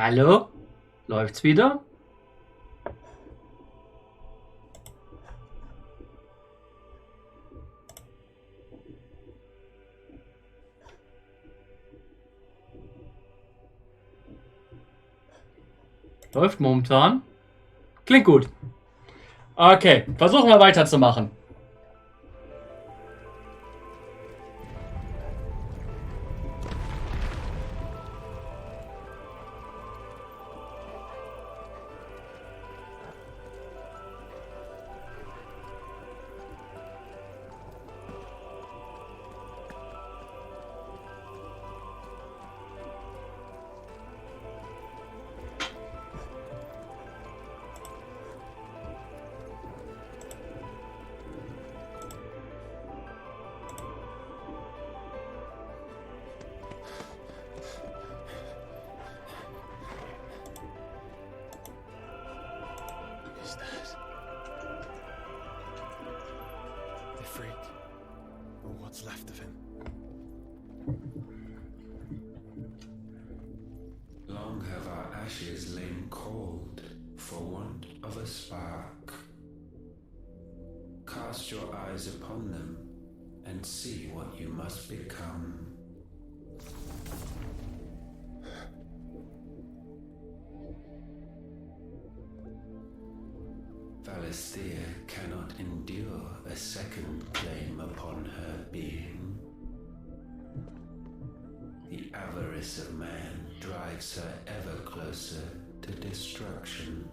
Hallo? Läuft's wieder? Läuft momentan. Klingt gut. Okay, versuchen wir weiterzumachen. Long have our ashes lain cold for want of a spark. Cast your eyes upon them and see what you must become. Valisthea cannot endure a second claim upon her being. The avarice of man drives her ever closer to destruction,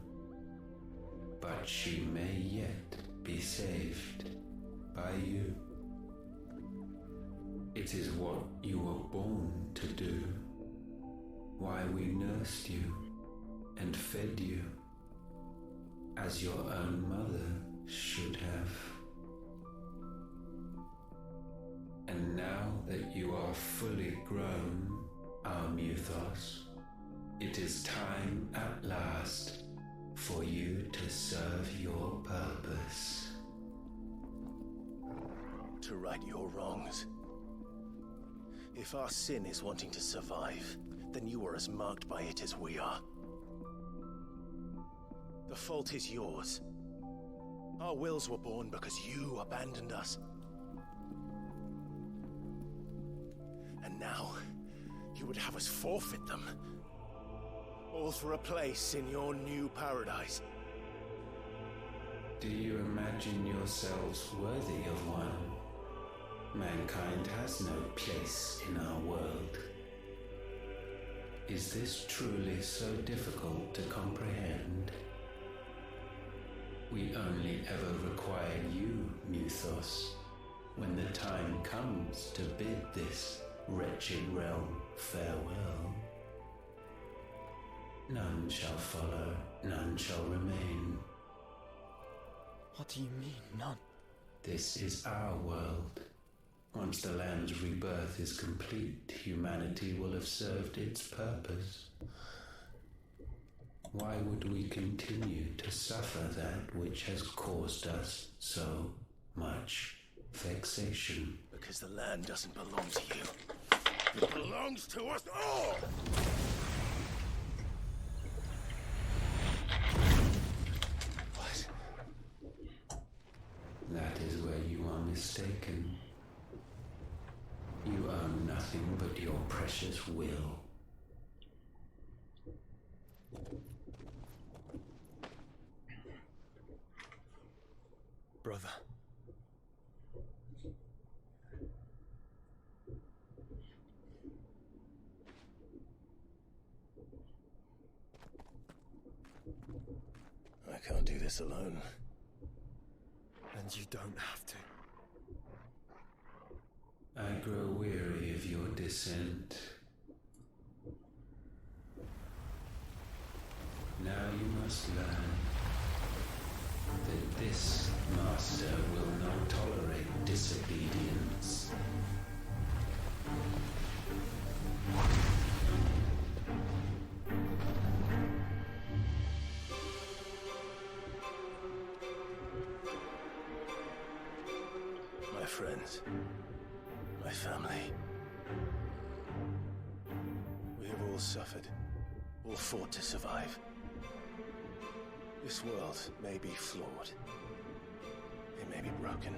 but she may yet be saved by you. It is what you were born to do, why we nursed you and fed you, as your own mother should have. And now that you are fully grown, our Muthos, it is time at last for you to serve your purpose. To right your wrongs. If our sin is wanting to survive, then you are as marked by it as we are. The fault is yours. Our wills were born because you abandoned us. And now, you would have us forfeit them. All for a place in your new paradise. Do you imagine yourselves worthy of one? Mankind has no place in our world. Is this truly so difficult to comprehend? We only ever require you, Muthos, when the time comes to bid this wretched realm farewell. None shall follow, none shall remain. What do you mean, none? This is our world. Once the land's rebirth is complete, humanity will have served its purpose. Why would we continue to suffer that which has caused us so much vexation? Because the land doesn't belong to you. It belongs to us all! What? That is where you are mistaken. You own nothing but your precious will. Brother. I can't do this alone. And you don't have to. I grow weary of your dissent. Now you must learn that this master will not tolerate disobedience. My friends, my family, we have all suffered all fought to survive. This world may be flawed. It may be broken.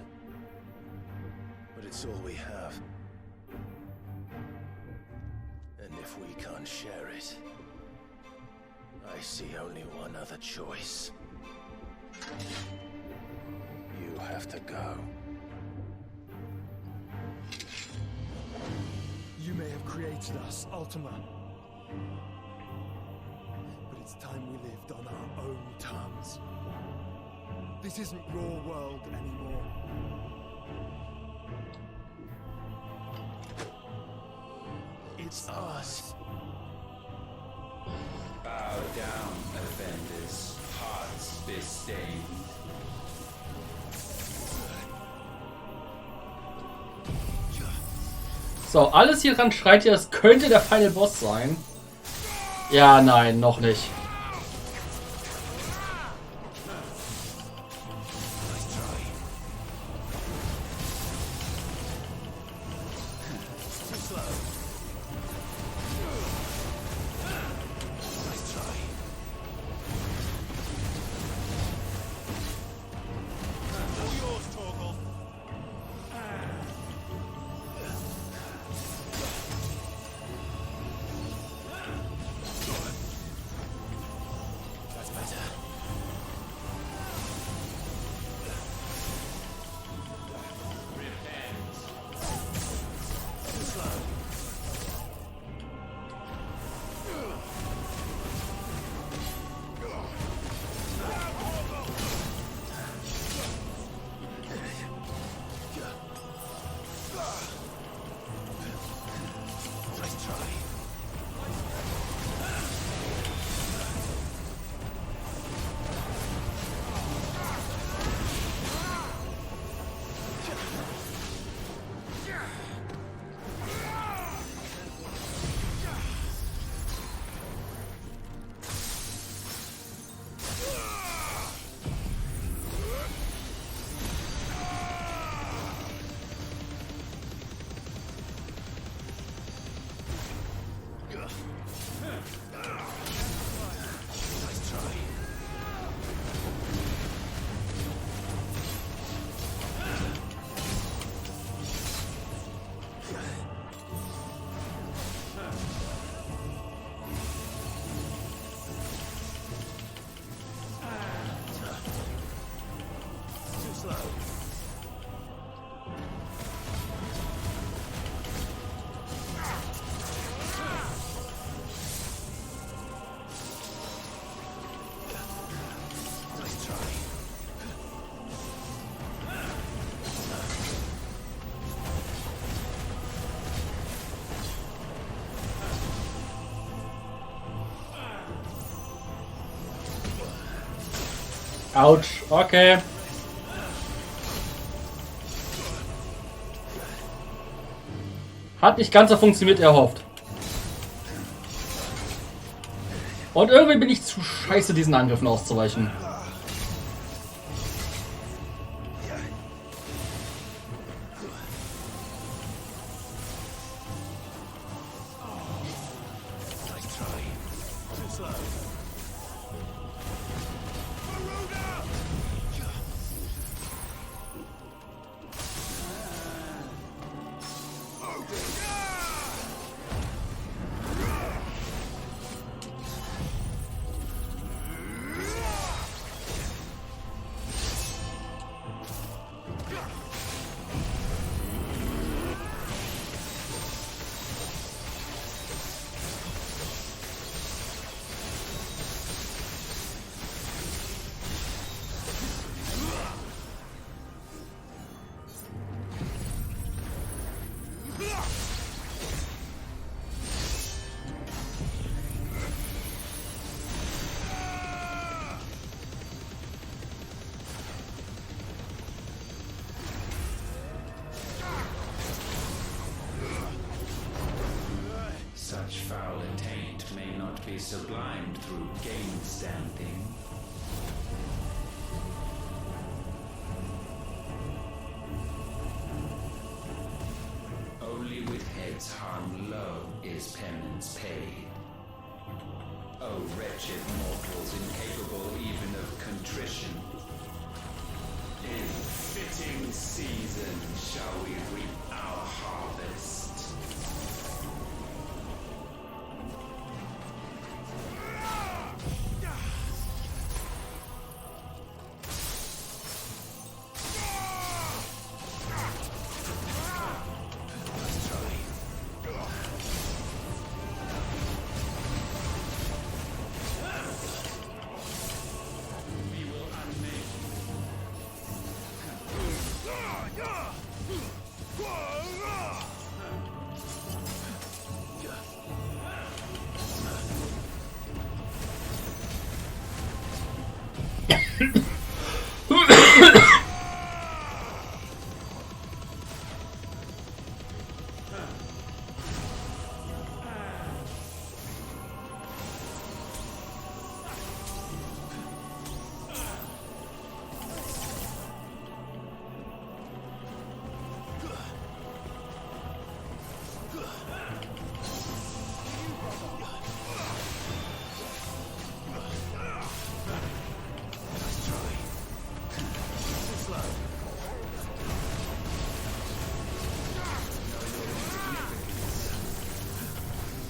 But it's all we have. And if we can't share it, I see only one other choice. You have to go. You may have created us, Ultima. But it's time we lived on our own terms. This isn't your world anymore. It's ours. Bow down, offenders, hearts disdained. So, alles hier dran schreit ja, es könnte der Final Boss sein. Ja, nein, noch nicht. Autsch, okay. Hat nicht ganz so funktioniert, erhofft. Und irgendwie bin ich zu scheiße, diesen Angriffen auszuweichen. Such foul intent may not be sublimed through game standing. Only with heads hung low is penance paid. O wretched mortals incapable even of contrition. In fitting season shall we reap our harvest.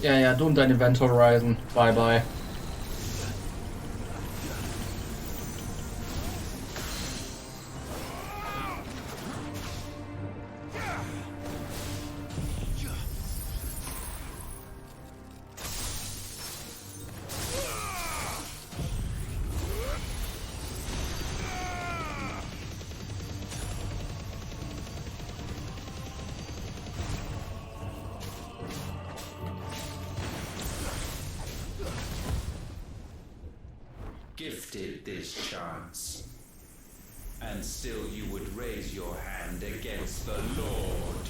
Ja, du und dein Event Horizon. Bye, bye. Gifted this chance, and still you would raise your hand against the Lord.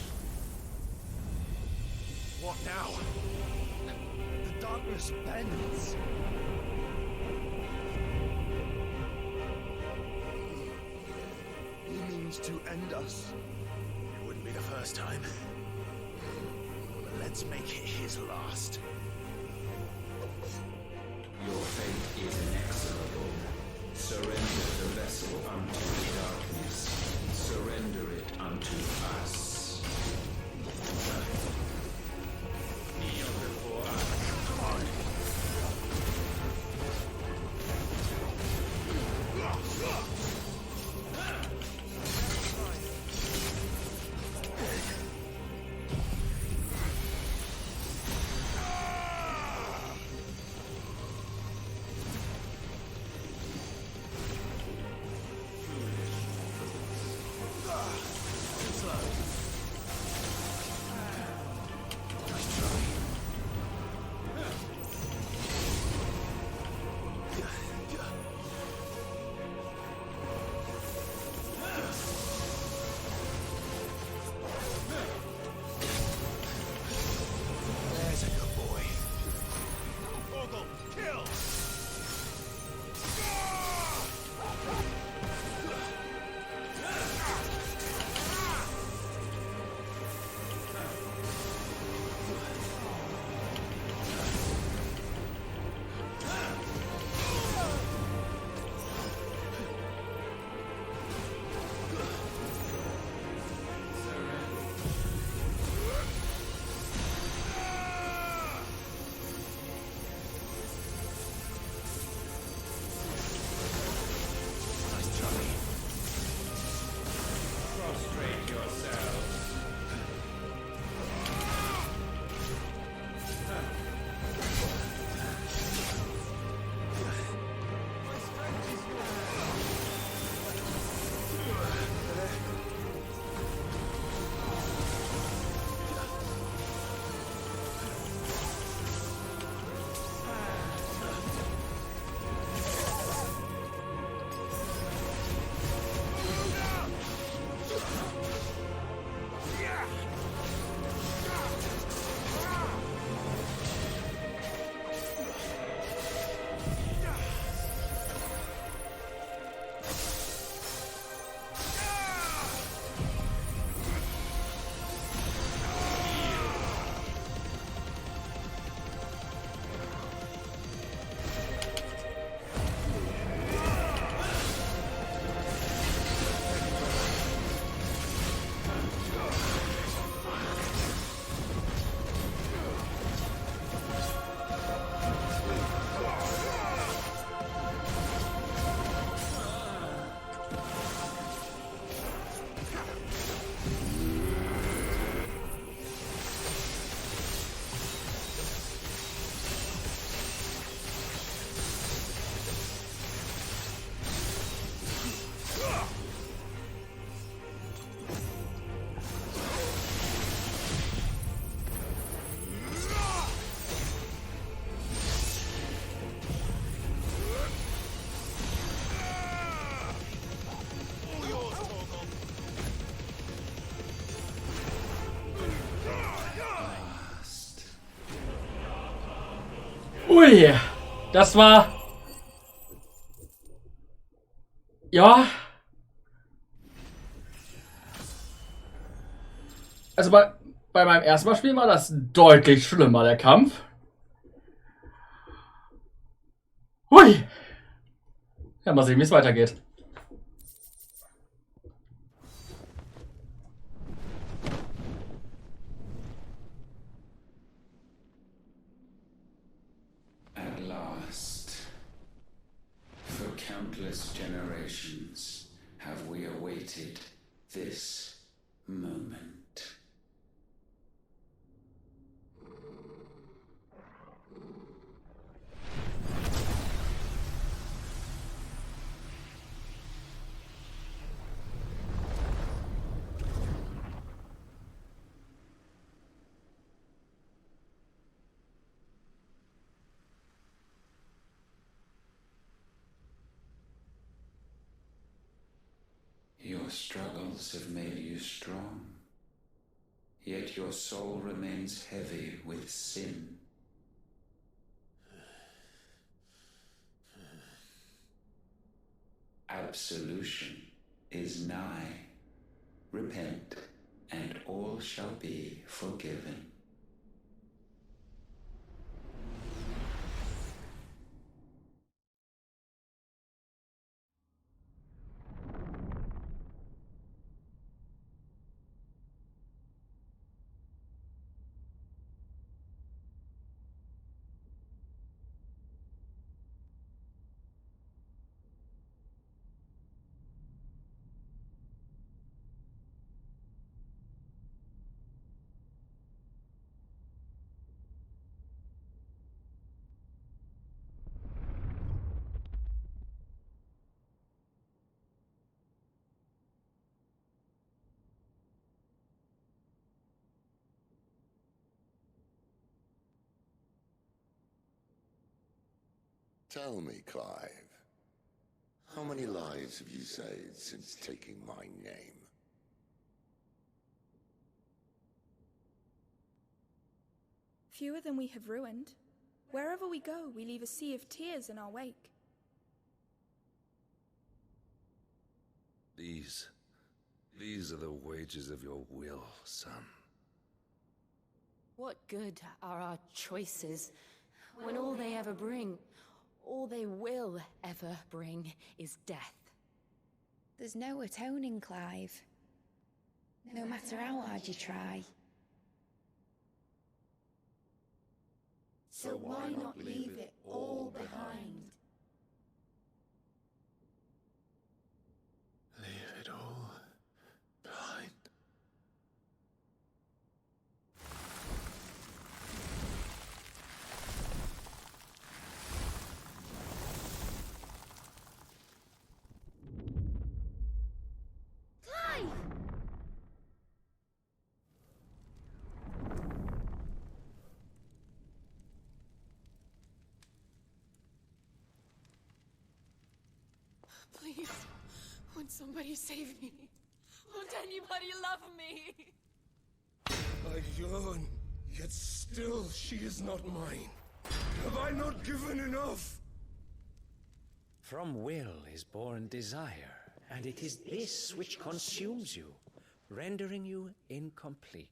What now? The darkness bends. He means to end us. It wouldn't be the first time. But let's make it his last. Your fate is inexorable. Surrender the vessel unto the darkness. Surrender it unto us. Kneel before us. Come on. Ui, das war... Ja. Also bei meinem ersten Mal spielen war das deutlich schlimmer, der Kampf. Hui. Ja, mal sehen, wie es weitergeht. At last, for countless generations, have we awaited this moment. Your struggles have made you strong, yet your soul remains heavy with sin. Absolution is nigh. Repent, and all shall be forgiven. Tell me, Clive, how many lives have you saved since taking my name? Fewer than we have ruined. Wherever we go, we leave a sea of tears in our wake. These are the wages of your will, son. What good are our choices when all they ever bring, all they will ever bring, is death? There's no atoning, Clive. No matter how hard you try. So why not leave it all behind? Leave it all behind. Please, won't somebody save me? Won't anybody love me? I yearn, yet still she is not mine. Have I not given enough? From will is born desire, and it is this which consumes you, rendering you incomplete.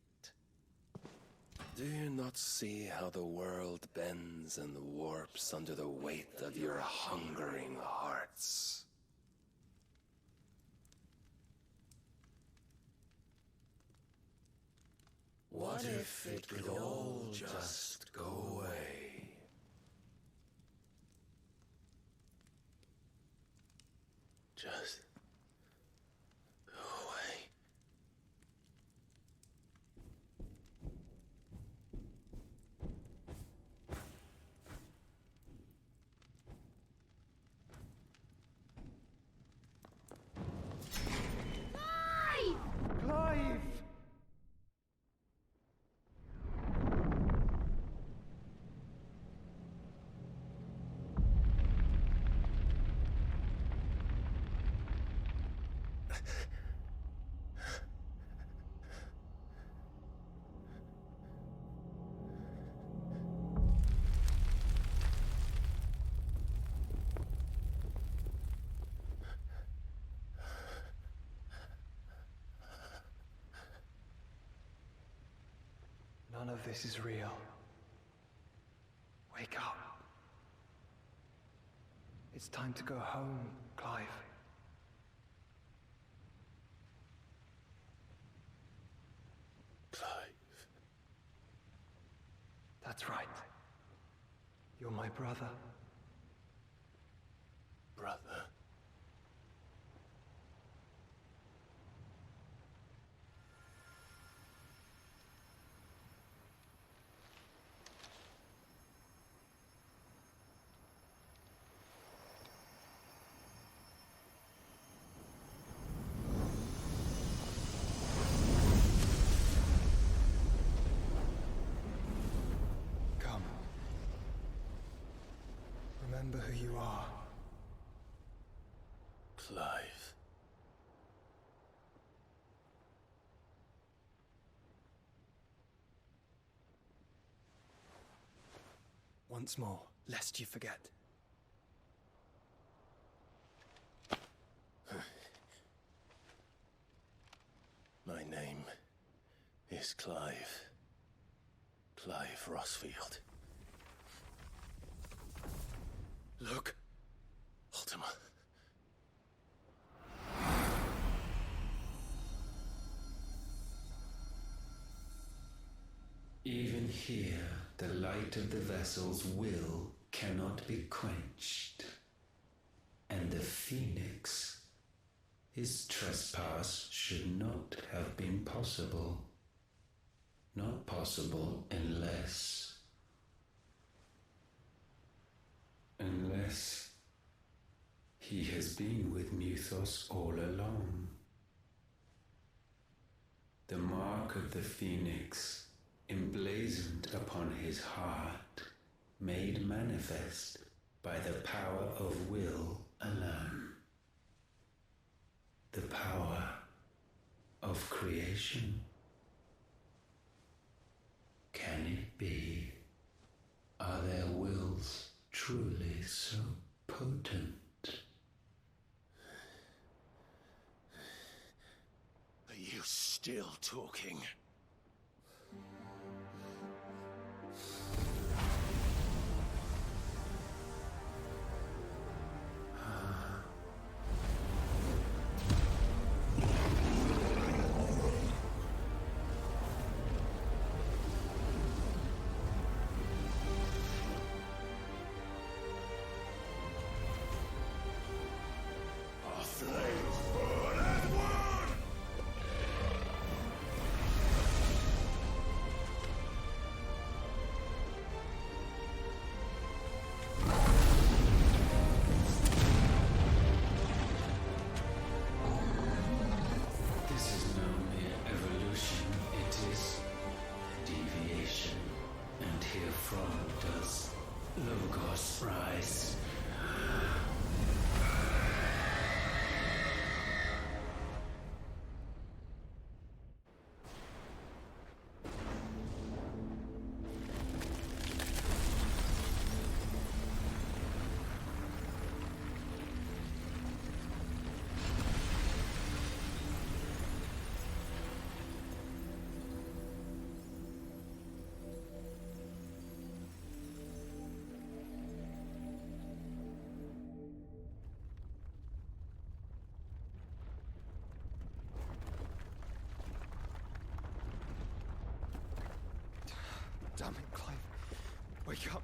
Do you not see how the world bends and warps under the weight of your hungering hearts? What if it could all just go away? Just go away. Clive! None of this is real. Wake up. It's time to go home, Clive. Clive. That's right. You're my brother. Brother. Come. Remember who you are. Clive. Once more, lest you forget. My name is Clive. Clive Rossfield. Look. Ultima. Even here, the light of the vessel's will cannot be quenched. And the Phoenix, his trespass should not have been possible. Not possible unless he has been with Mythos all along. The mark of the Phoenix, emblazoned upon his heart, made manifest by the power of will alone. The power of creation. Can it be? Are their wills truly so potent? Are you still talking? Rise. Damn it, Clive. Wake up.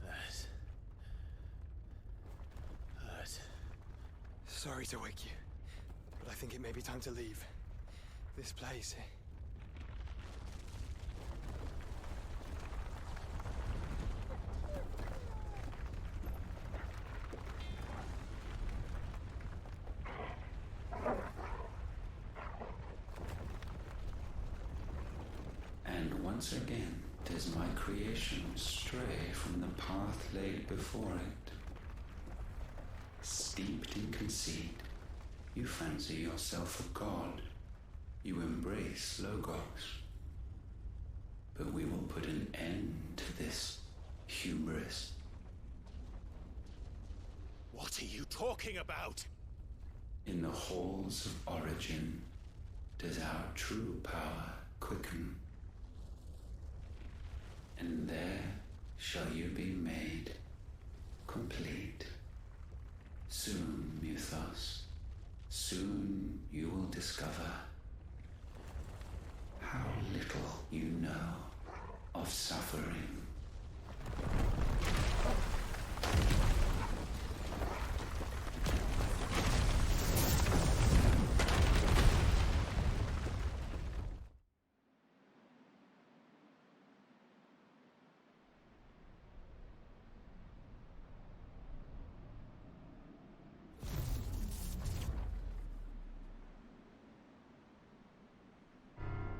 That hurt. Sorry to wake you, but I think it may be time to leave. This place. Once again, does my creation stray from the path laid before it? Steeped in conceit, you fancy yourself a god. You embrace Logos. But we will put an end to this hubris. What are you talking about? In the halls of origin does our true power quicken. And there shall you be made complete. Soon, Mythos, soon you will discover how little you know of suffering.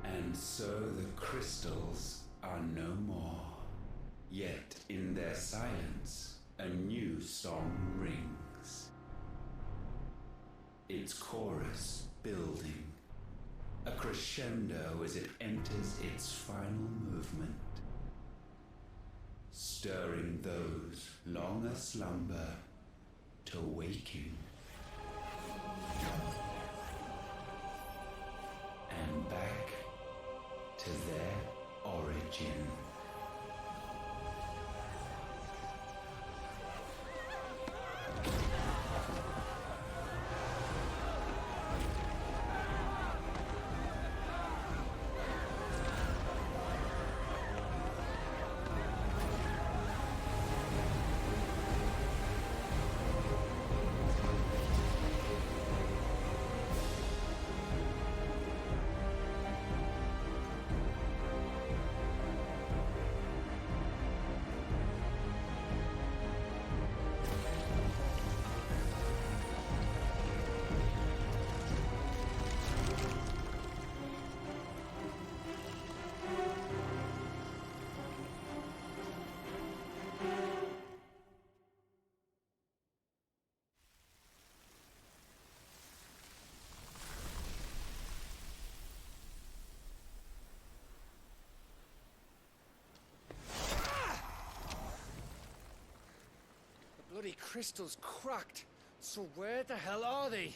And so the crystals are no more. Yet in their silence, a new song rings. Its chorus building, a crescendo as it enters its final movement, stirring those long aslumber to waking. And back to their origin. Bloody crystal's cracked. So where the hell are they?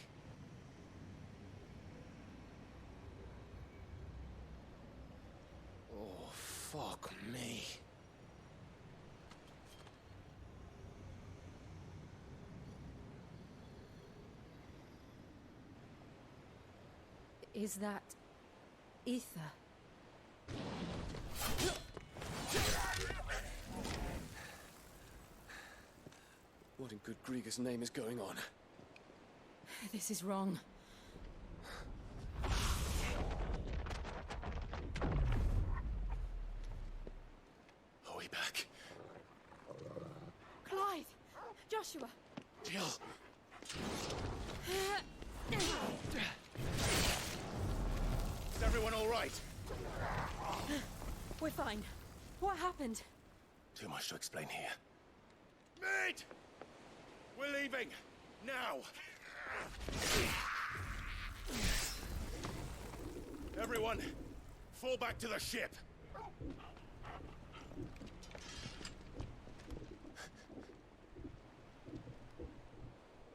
Oh, fuck me. Is that ether? What in good Grieger's name is going on? This is wrong. Are we back? Clive! Joshua! Jill! Is everyone all right? We're fine. What happened? Too much to explain here. Mate! We're leaving! Now! Everyone, fall back to the ship!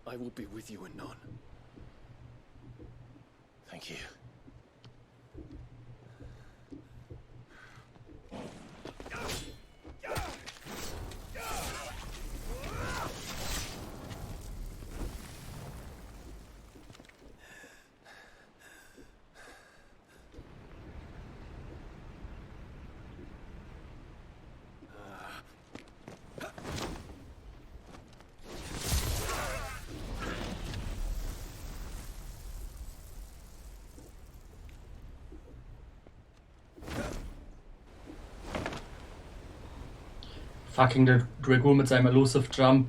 I will be with you anon. Thank you. Fucking der Dragoon mit seinem Elusive Jump.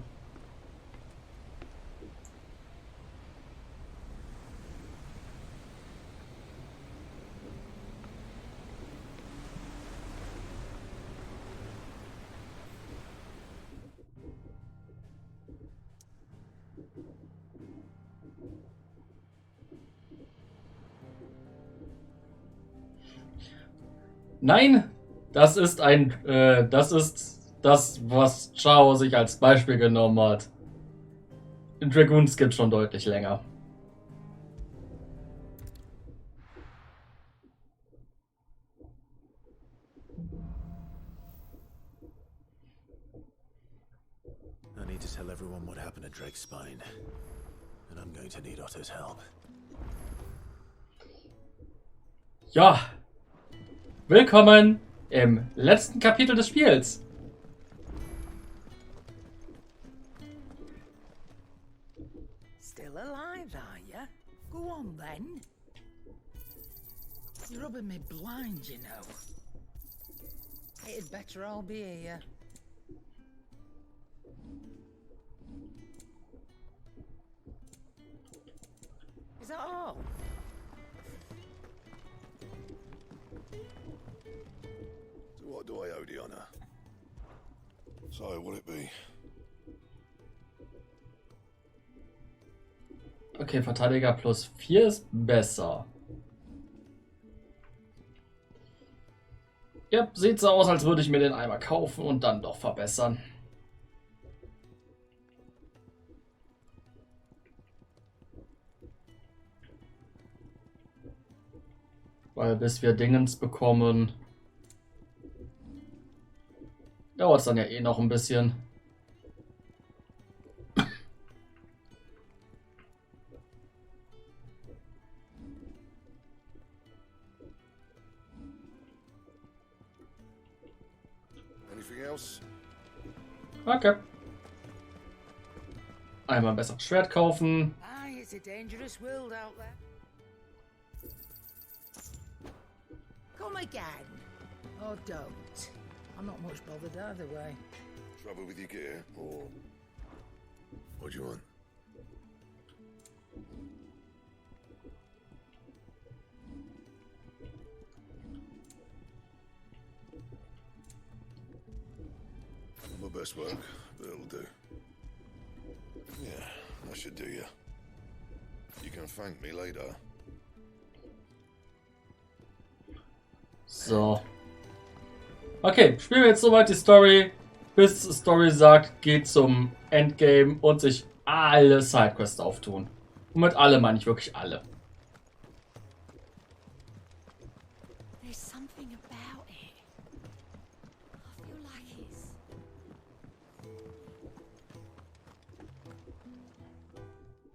Nein, das ist das, was Chao sich als Beispiel genommen hat. Dragoons gibt schon deutlich länger. need to tell everyone what happened at Drake's Spine. And I'm going to need Otto's help. Ja. Willkommen im letzten Kapitel des Spiels. Still alive, are you? Go on then. You're rubbing me blind, you know. It'd better all be here. Is that all? So what do I owe the honor? So, will it be? Okay, Verteidiger plus 4 ist besser. Ja, sieht so aus, als würde ich mir den einmal kaufen und dann doch verbessern. Weil bis wir Dingens bekommen, dauert es dann ja eh noch ein bisschen. Anything else? Okay. Einmal ein besseres Schwert kaufen. Aye, it's a dangerous world out there. Come again. Or don't. I'm not much bothered either way. Trouble with your gear, or what do you want? My best work, but it'll do. Yeah, that should do you. You can thank me later. So. Okay, spielen wir jetzt soweit die Story. Bis Story sagt, geht zum Endgame und sich alle Sidequests auftun. Und mit alle meine ich wirklich alle. There's something about it. I feel like it's...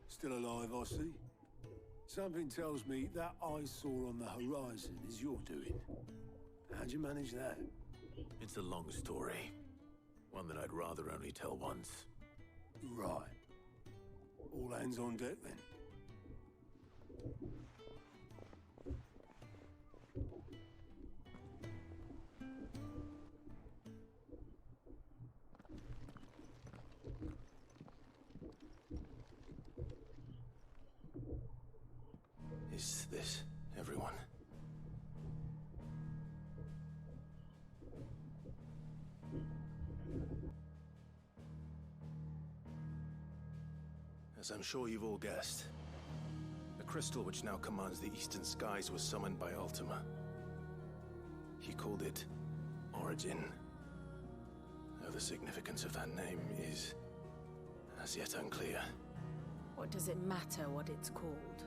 Still alive, I see. Something tells me that eyesore on the horizon is your doing. How'd you manage that? It's a long story. One that I'd rather only tell once. Right. All hands on deck then. Is this everyone? As I'm sure you've all guessed, the crystal which now commands the eastern skies was summoned by Ultima. He called it Origin. Though the significance of that name is as yet unclear. What does it matter what it's called?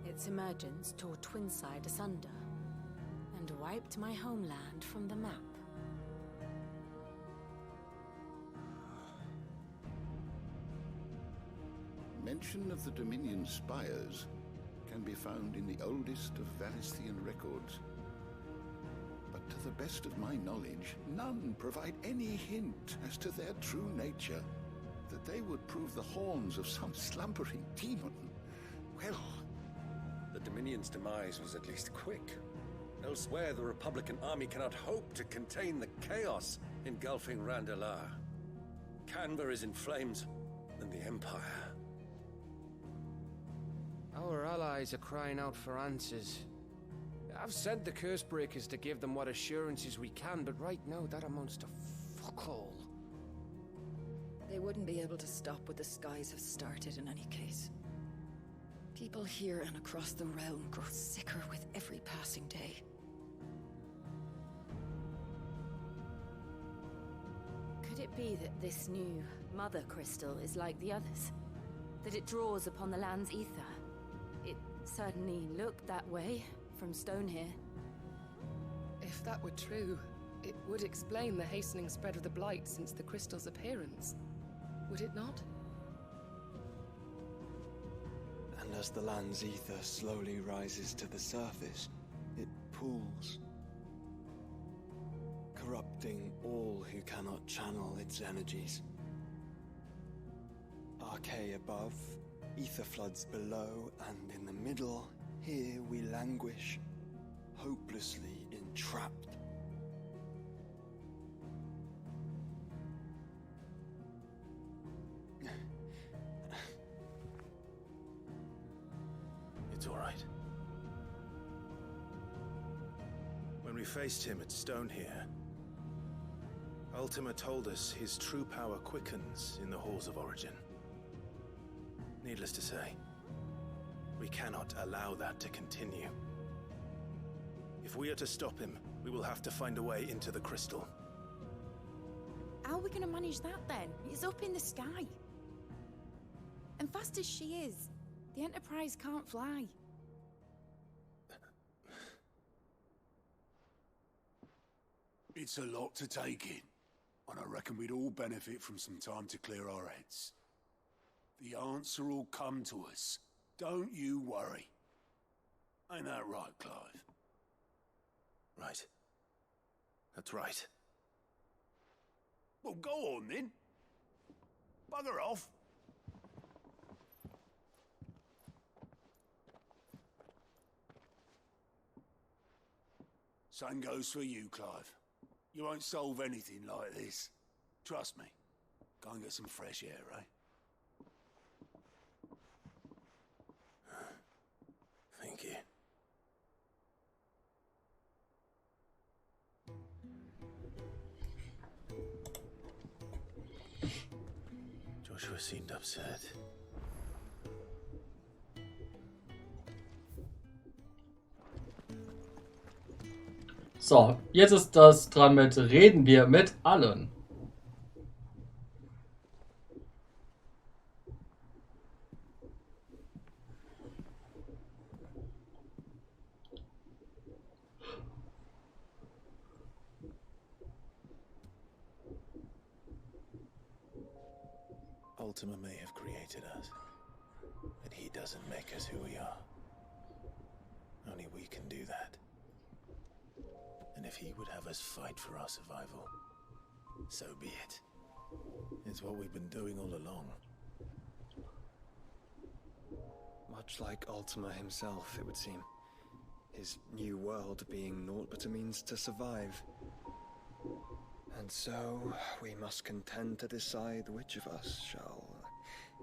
Its emergence tore Twinside asunder and wiped my homeland from the map. Mention of the Dominion spires can be found in the oldest of Valisthian records. But to the best of my knowledge, none provide any hint as to their true nature. That they would prove the horns of some slumbering demon. Well, The Dominion's demise was at least quick. Elsewhere, the Republican army cannot hope to contain the chaos engulfing Randalar. Canberra is in flames, and the Empire. Our allies are crying out for answers. I've sent the Cursebreakers to give them what assurances we can, but right now that amounts to fuck all. They wouldn't be able to stop what the skies have started in any case. People here and across the realm grow sicker with every passing day. Could it be that this new Mother Crystal is like the others? That it draws upon the land's ether? It certainly looked that way from stone here. If that were true, It would explain the hastening spread of the blight since the crystal's appearance, would it not? And as the land's ether slowly rises to the surface, it pools, corrupting all who cannot channel its energies. Archay above, ether floods below, and in the middle, here we languish, hopelessly entrapped. It's all right. When we faced him at Stone here, Ultima told us his true power quickens in the halls of origin. Needless to say, we cannot allow that to continue. If we are to stop him, we will have to find a way into the crystal. How are we going to manage that then? It's up in the sky. And fast as she is, the Enterprise can't fly. It's a lot to take in, and I reckon we'd all benefit from some time to clear our heads. The answer will come to us. Don't you worry. Ain't that right, Clive? Right. That's right. Well, go on then. Bugger off. Same goes for you, Clive. You won't solve anything like this. Trust me. Go and get some fresh air, eh? Thank you. Joshua seemed upset. So, jetzt ist das dran mit Reden wir mit allen. Ultima may have created us, but he doesn't make us who we are. Only we can do that. And if he would have us fight for our survival, so be it. It's what we've been doing all along. Much like Ultima himself, it would seem. His new world being naught but a means to survive. And so, we must contend to decide which of us shall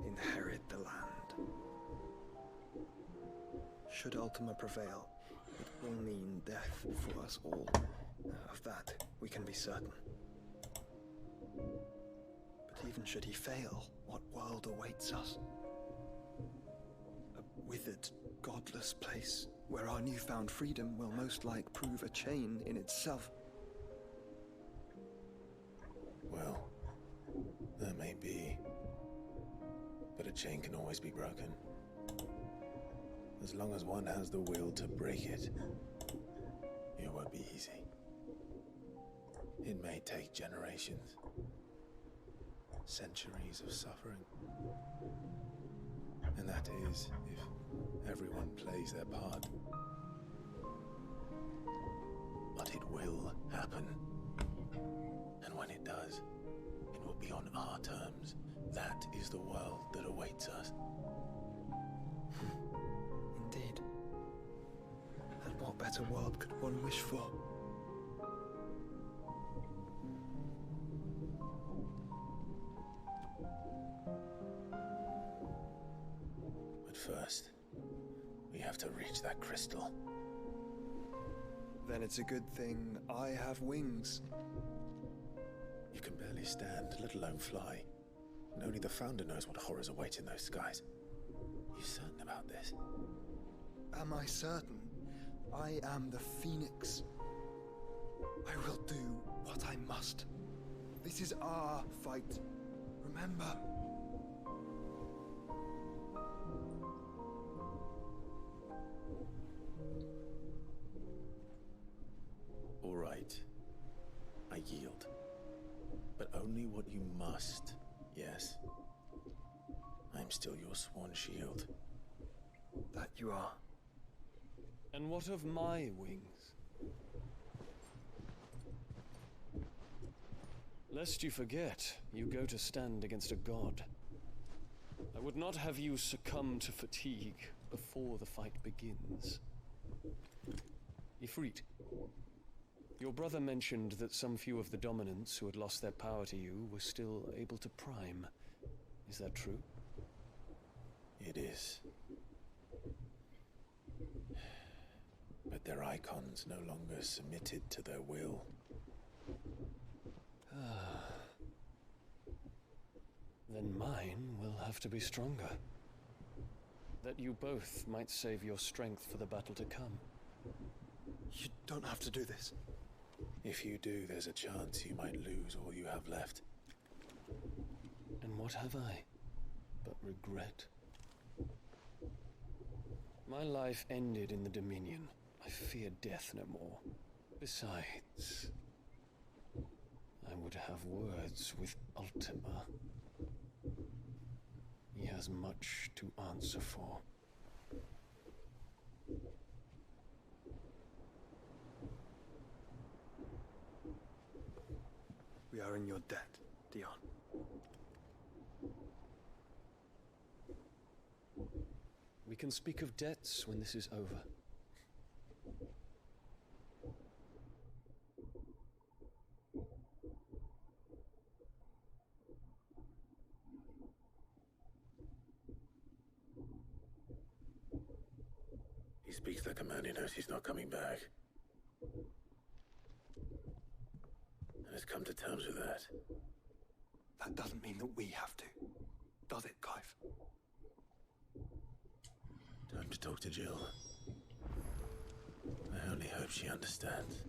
inherit the land. Should Ultima prevail, it will mean death for us all. Of that, we can be certain. But even should he fail, what world awaits us? A withered, godless place, where our newfound freedom will most like prove a chain in itself. Well, that may be. But a chain can always be broken. As long as one has the will to break it, it won't be easy. It may take generations, centuries of suffering. And that is if everyone plays their part. But it will happen. And when it does, it will be on our terms. That is the world that awaits us. Indeed. And what better world could one wish for? But first, we have to reach that crystal. Then it's a good thing I have wings. You can barely stand, let alone fly. And only the Founder knows what horrors await in those skies. You certain about this? Am I certain? I am the Phoenix. I will do what I must. This is our fight. Remember. All right. only what you must, yes. I'm still your sworn shield. That you are. And what of my wings? Lest you forget, you go to stand against a god. I would not have you succumb to fatigue before the fight begins. Ifrit, your brother mentioned that some few of the dominants who had lost their power to you were still able to prime. Is that true? It is. But their icons no longer submitted to their will. Then mine will have to be stronger. That you both might save your strength for the battle to come. You don't have to do this. If you do, there's a chance you might lose all you have left. And what have I but regret? My life ended in the Dominion. I fear death no more. Besides, I would have words with Ultima. He has much to answer for. We are in your debt, Dion. We can speak of debts when this is over. He speaks like a man who knows he's not coming back. And has come to terms with that. That doesn't mean that we have to, does it, Clive? Time to talk to Jill. I only hope she understands.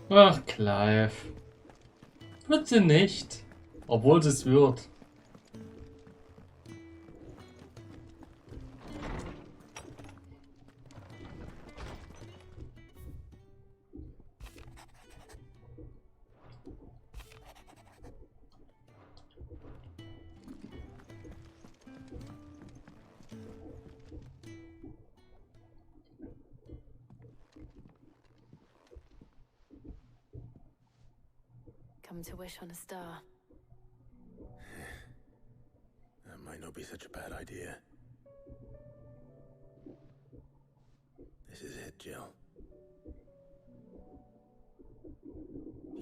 Ach, Clive. Wird sie nicht. Obwohl sie es wird. Come to wish on a star. That might not be such a bad idea. This is it, Jill.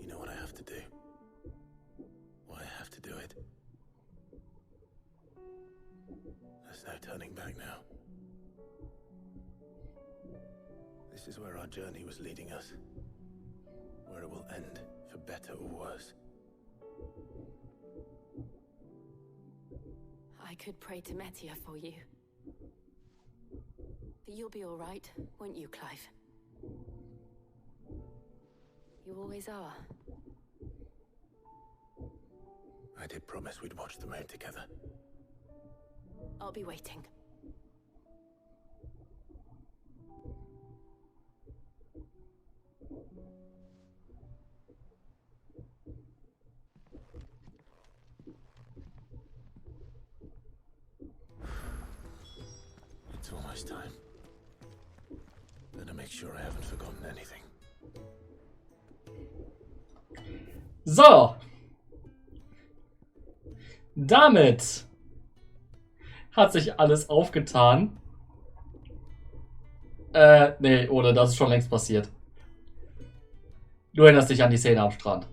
You know what I have to do. Why I have to do it. There's no turning back now. This is where our journey was leading us. Where it will end, for better or worse. I could pray to Metia for you. But you'll be all right, won't you, Clive? You always are. I did promise we'd watch the moon together. I'll be waiting. It's almost time. Better make sure I haven't forgotten anything. So. Damit hat sich alles aufgetan. Nee, oder das ist schon längst passiert. Du erinnerst dich an die Szene am Strand.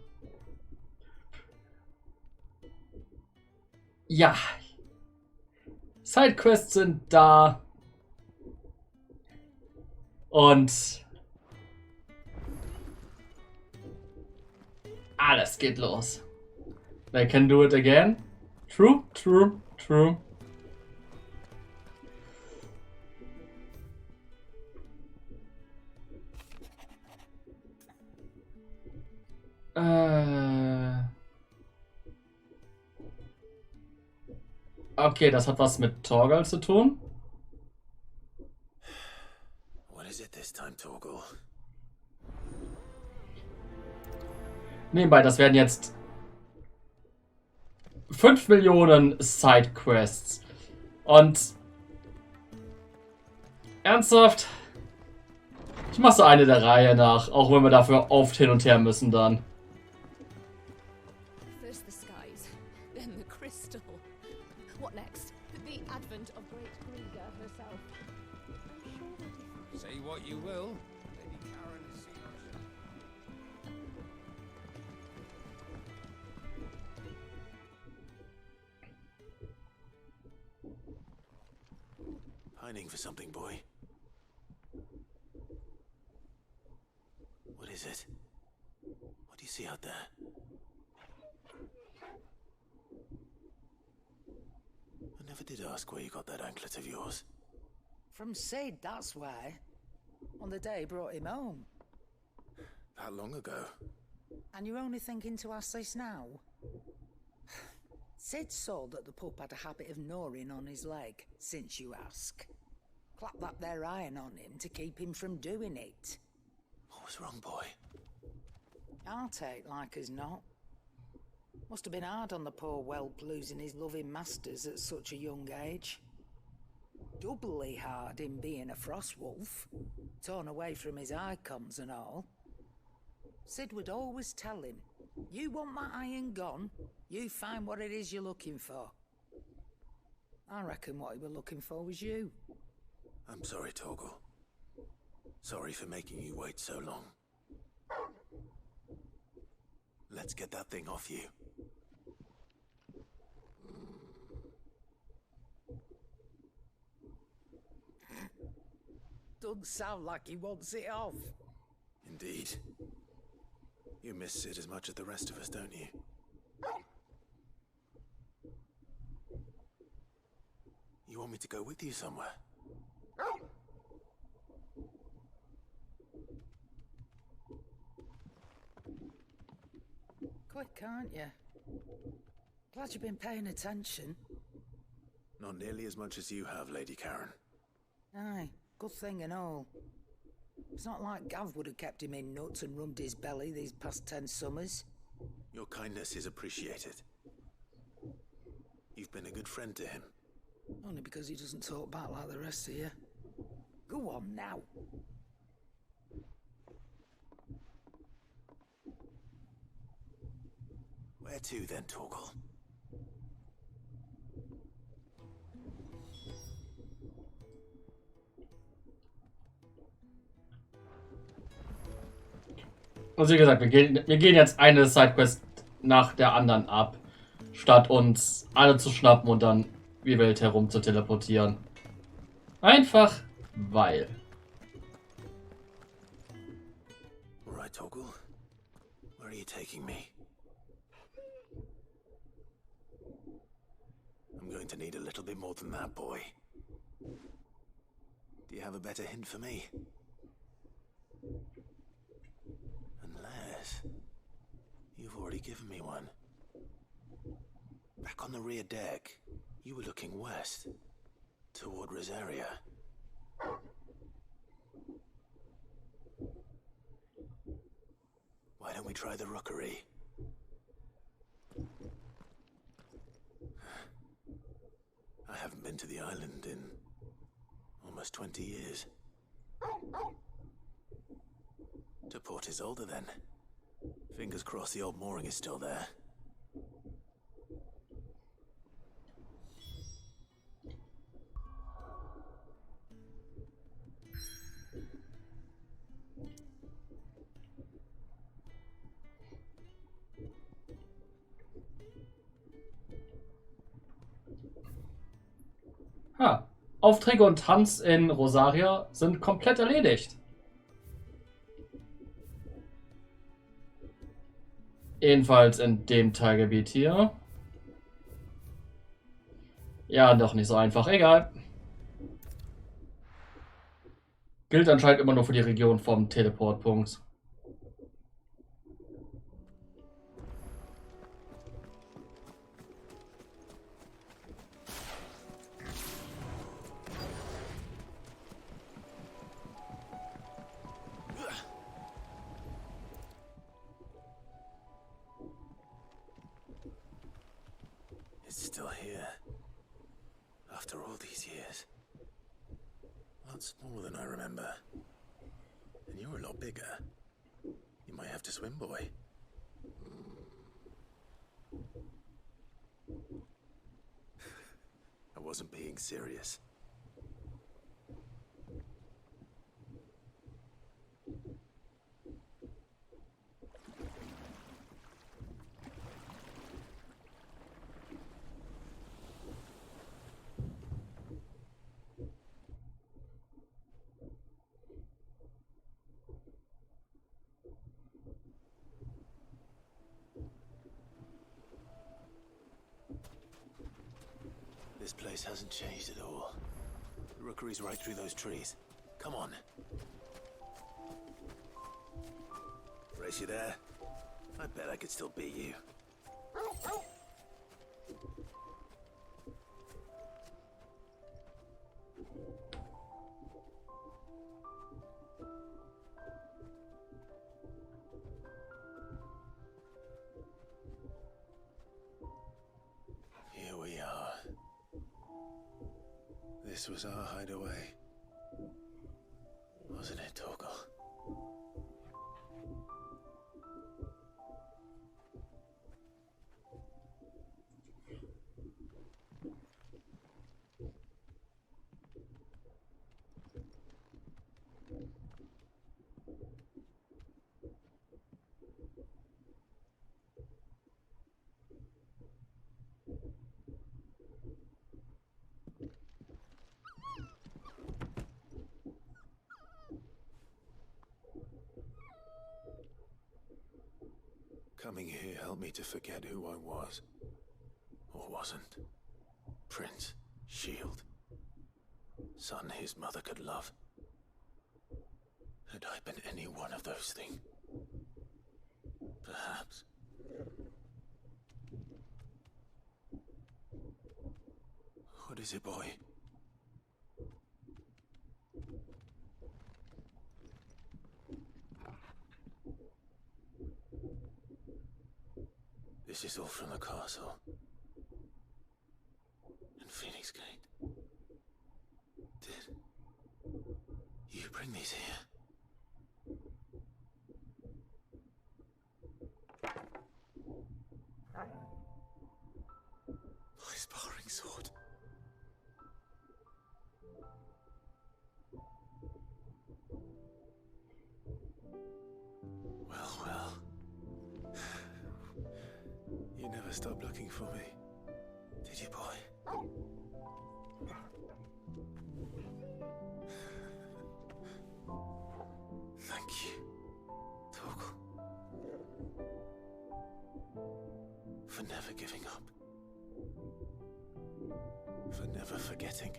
Ja. Sidequests sind da. Und alles geht los. They can do it again. True, true, true. Okay, das hat was mit Torgal zu tun. What is it this time, Torgal? Nebenbei, das werden jetzt 5 Millionen Sidequests. Und ernsthaft, ich mache so eine der Reihe nach, auch wenn wir dafür oft hin und her müssen dann. First the skies, then the crystal. What next? The advent of great Griga herself. I'm sure that Say what you will. Lady Karen has seen us. Pining for something, boy. What is it? What do you see out there? I never did ask where you got that anklet of yours. From Sid, that's why. On the day he brought him home. That long ago? And you're only thinking to ask this now? Sid saw that the pup had a habit of gnawing on his leg, since you ask. Clap that there iron on him to keep him from doing it. What was wrong, boy? I'll take like as not. Must have been hard on the poor whelp losing his loving masters at such a young age. Doubly hard in being a frost wolf, torn away from his icons and all. Sid would always tell him, you want my iron gone, you find what it is you're looking for. I reckon what he was looking for was you. I'm sorry, Torgal. Sorry for making you wait so long. Let's get that thing off you. Doesn't sound like he wants it off. Indeed. You miss Sid as much as the rest of us, don't you? You want me to go with you somewhere? Quick, aren't you? Glad you've been paying attention. Not nearly as much as you have, Lady Karen. Aye, good thing and all. It's not like Gav would have kept him in nuts and rubbed his belly these past 10 summers. Your kindness is appreciated. You've been a good friend to him. Only because he doesn't talk back like the rest of you. Go on now. Where to then, Torgal? Also wie gesagt, wir gehen jetzt eine Sidequest nach der anderen ab, statt uns alle zu schnappen und dann die Welt herum zu teleportieren. Einfach weil. All right, Torgal. Where are you taking me? I'm going to need a little bit more than that, boy. Do you have a better hint for me? Unless you've already given me one. Back on the rear deck, you were looking west, toward Rosaria. Why don't we try the rookery? I haven't been to the island in almost 20 years. To Port Isolde, then. Fingers crossed the old mooring is still there. Ha, Aufträge und Tanz in Rosaria sind komplett erledigt. Ebenfalls in dem Teilgebiet hier. Ja, doch nicht so einfach. Egal. Gilt anscheinend immer nur für die Region vom Teleportpunkt. still here. After all these years. A lot smaller than I remember. And you're a lot bigger. You might have to swim, boy. I wasn't being serious. This place hasn't changed at all. The rookery's right through those trees. Come on. Race, you there? I bet I could still beat you. Here we are. This was our hideaway. Wasn't it, Torgal? Coming here helped me to forget who I was. Or wasn't. Prince, shield. Son his mother could love. Had I been any one of those things? Perhaps. What is it, boy? This is all from the castle. And Phoenix Gate. Did you bring these here? My sparring sword. Well. You never stopped looking for me, did you, boy? Thank you, Torgal, for never giving up, for never forgetting.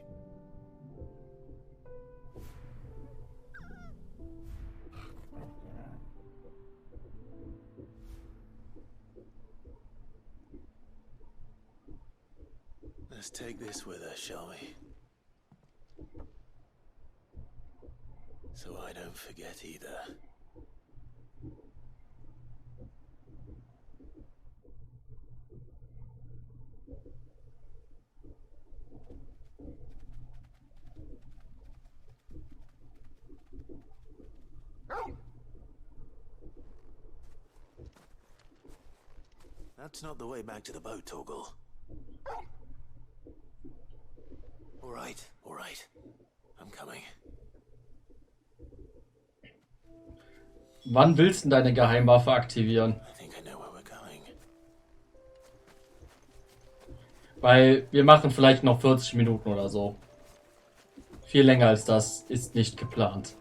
Let's take this with us, shall we? So I don't forget either. That's not the way back to the boat, Torgal. All right. I'm coming. Wann willst du deine Geheimwaffe aktivieren? I think I know where we're going. Weil wir machen vielleicht noch 40 Minuten oder so. Viel länger als das ist nicht geplant.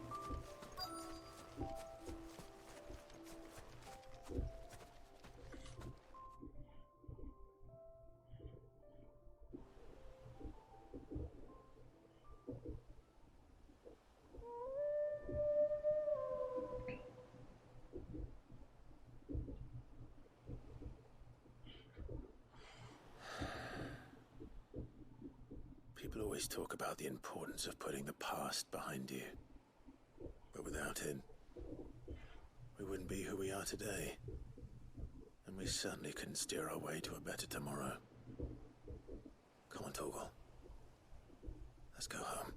People always talk about the importance of putting the past behind you. But without it, we wouldn't be who we are today. And we certainly couldn't steer our way to a better tomorrow. Torgal. Let's go home.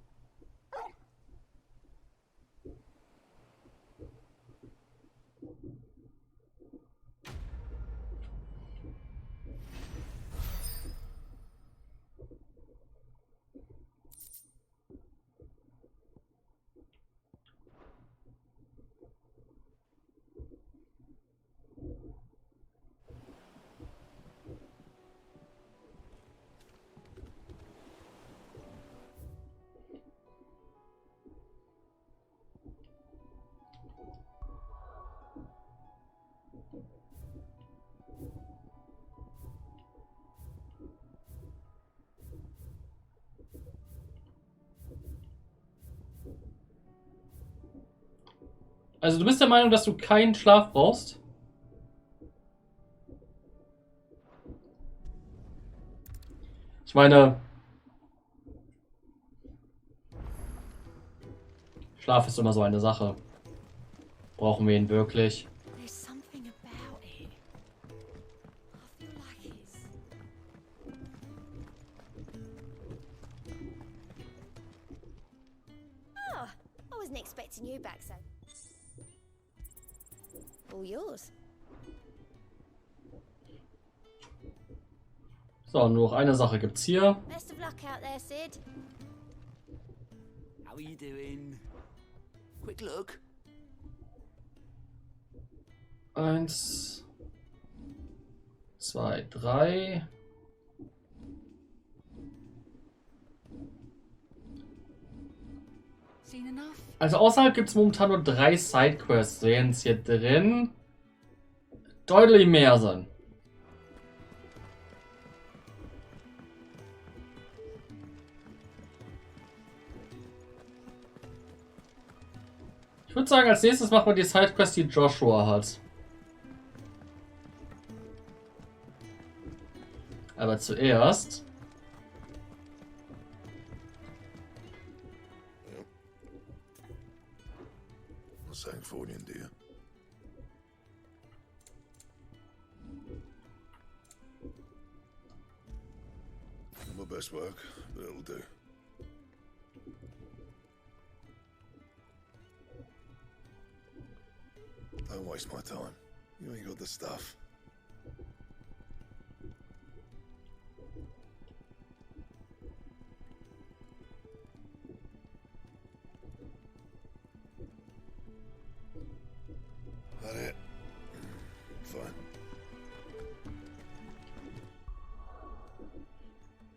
Also du bist der Meinung, dass du keinen Schlaf brauchst? Ich meine, Schlaf ist immer so eine Sache. Brauchen wir ihn wirklich? Oh, I wasn't expecting you back so. All yours. So, nur noch eine Sache gibt's hier. Best of luck out there, Sid. How are you doing? Quick look. 1, 2, 3. Also außerhalb gibt es momentan nur 3 Sidequests, während es hier drin deutlich mehr sind. Ich würde sagen, als nächstes machen wir die Sidequest, die Joshua hat. Aber zuerst... Sang Folien, dear. Not my best work, but it'll do. Don't waste my time. You ain't got the stuff. That it? Fine.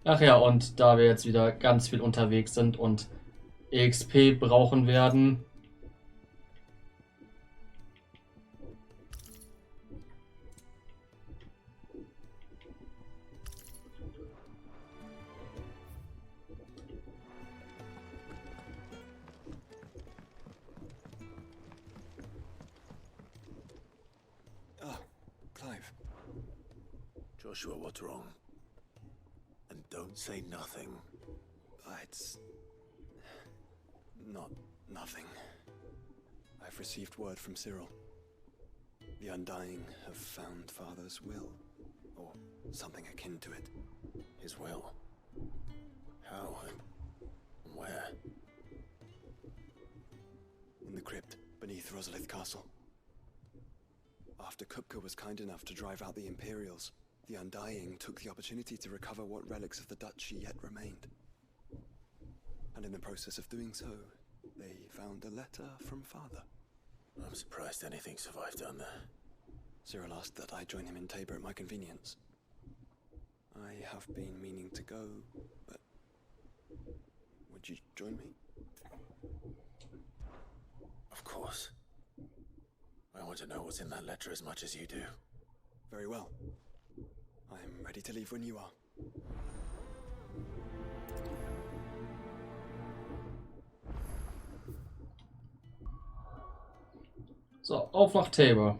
Ach ja, und da wir jetzt wieder ganz viel unterwegs sind und EXP brauchen werden, Joshua, what's wrong? And don't say nothing. It's not nothing. I've received word from Cyril. The Undying have found Father's will, or something akin to it. His will? How and where? In the crypt beneath Rosalith Castle. After Kupka was kind enough to drive out the Imperials, the Undying took the opportunity to recover what relics of the Duchy yet remained. And in the process of doing so, they found a letter from Father. I'm surprised anything survived down there. Cyril asked that I join him in Tabor at my convenience. I have been meaning to go, but would you join me? Of course. I want to know what's in that letter as much as you do. Very well. I'm ready to leave when you are. so, auf nach Tabor.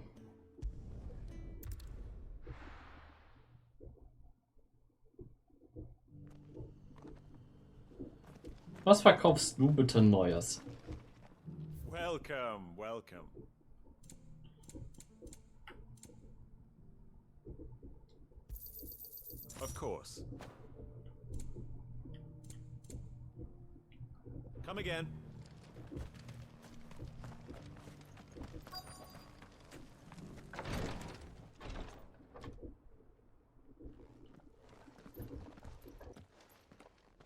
Was verkaufst du bitte Neues? Welcome, welcome. Of course. Come again.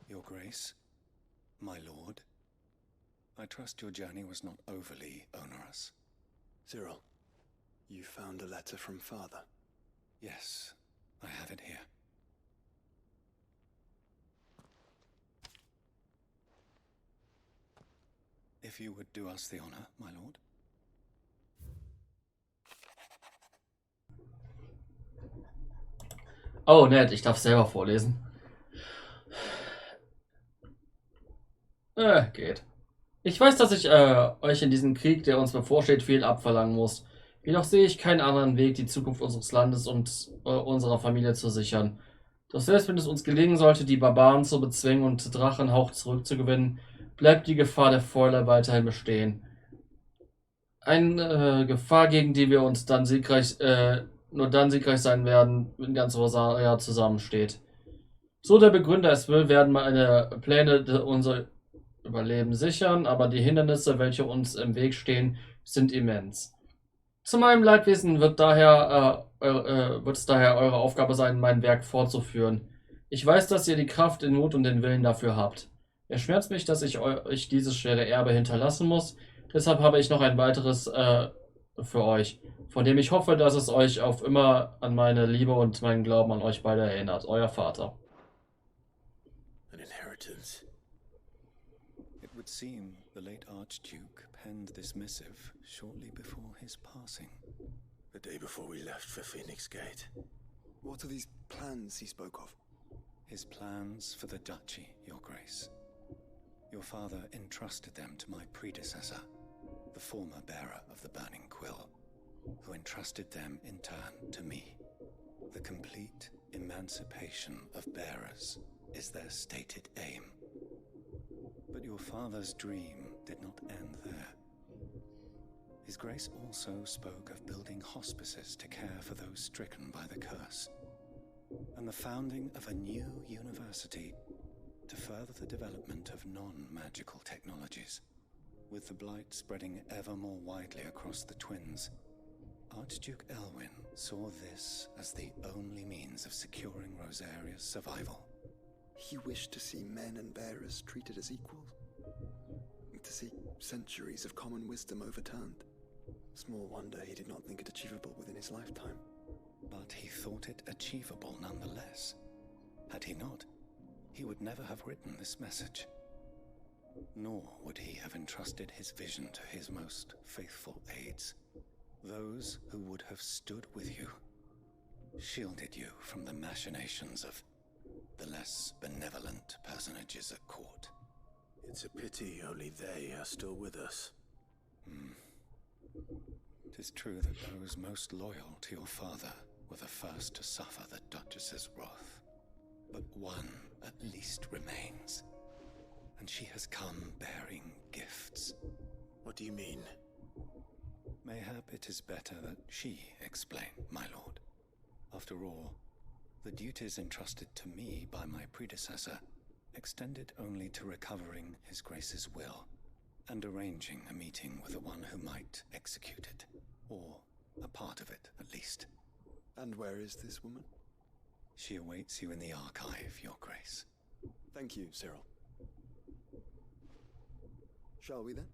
Your Grace, my lord, I trust your journey was not overly onerous. Cyril, you found a letter from Father? Yes, I have it here. If you would do us the honor, my lord. Oh, nett, ich darf selber vorlesen. Geht. Ich weiß, dass ich euch in diesem Krieg, der uns bevorsteht, viel abverlangen muss. Jedoch sehe ich keinen anderen Weg, die Zukunft unseres Landes und unserer Familie zu sichern. Doch selbst wenn es uns gelingen sollte, die Barbaren zu bezwingen und Drachenhauch zurückzugewinnen, bleibt die Gefahr der Fäule weiterhin bestehen. Eine Gefahr, gegen die wir uns dann nur dann siegreich sein werden, wenn ganz Rosaria zusammensteht. So der Begründer es will, werden meine Pläne unser Überleben sichern, aber die Hindernisse, welche uns im Weg stehen, sind immens. Zu meinem Leidwesen wird es daher eure Aufgabe sein, mein Werk fortzuführen. Ich weiß, dass ihr die Kraft, den Mut und den Willen dafür habt. Es schmerzt mich, dass ich euch dieses schwere Erbe hinterlassen muss. Deshalb habe ich noch ein weiteres für euch, von dem ich hoffe, dass es euch auf immer an meine Liebe und meinen Glauben an euch beide erinnert. Euer Vater. An inheritance. It would seem the late Archduke penned this missive shortly before his passing. The day before we left for Phoenix Gate. What are these plans he spoke of? His plans for the duchy, Your Grace. Your father entrusted them to my predecessor, the former bearer of the Burning Quill, who entrusted them in turn to me. The complete emancipation of bearers is their stated aim. But your father's dream did not end there. His Grace also spoke of building hospices to care for those stricken by the curse, and the founding of a new university to further the development of non-magical technologies. With the blight spreading ever more widely across the twins, Archduke Elwyn saw this as the only means of securing Rosaria's survival. He wished to see men and bearers treated as equals, to see centuries of common wisdom overturned. Small wonder he did not think it achievable within his lifetime. But he thought it achievable nonetheless. Had he not, he would never have written this message. Nor would he have entrusted his vision to his most faithful aides, those who would have stood with you, shielded you from the machinations of the less benevolent personages at court. It's a pity only they are still with us. 'Tis true that those most loyal to your father were the first to suffer the Duchess's wrath. But one at least remains, and she has come bearing gifts. What do you mean? Mayhap it is better that she explain, my lord. After all, the duties entrusted to me by my predecessor extended only to recovering His Grace's will and arranging a meeting with the one who might execute it, or a part of it at least. And where is this woman? She awaits you in the archive, Your Grace. Thank you, Cyril. Shall we then?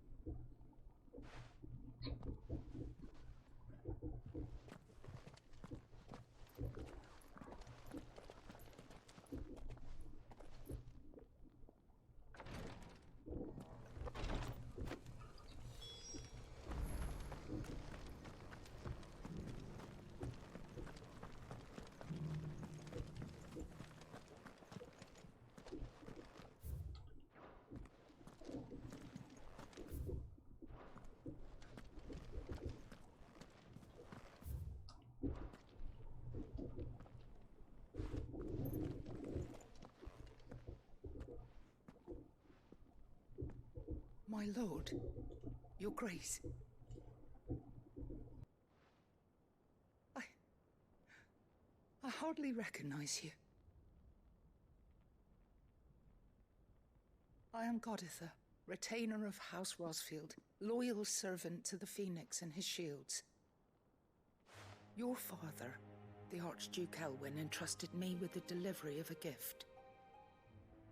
My lord, your grace. I hardly recognize you. I am Goditha, retainer of House Rosfield, loyal servant to the Phoenix and his shields. Your father, the Archduke Elwyn, entrusted me with the delivery of a gift.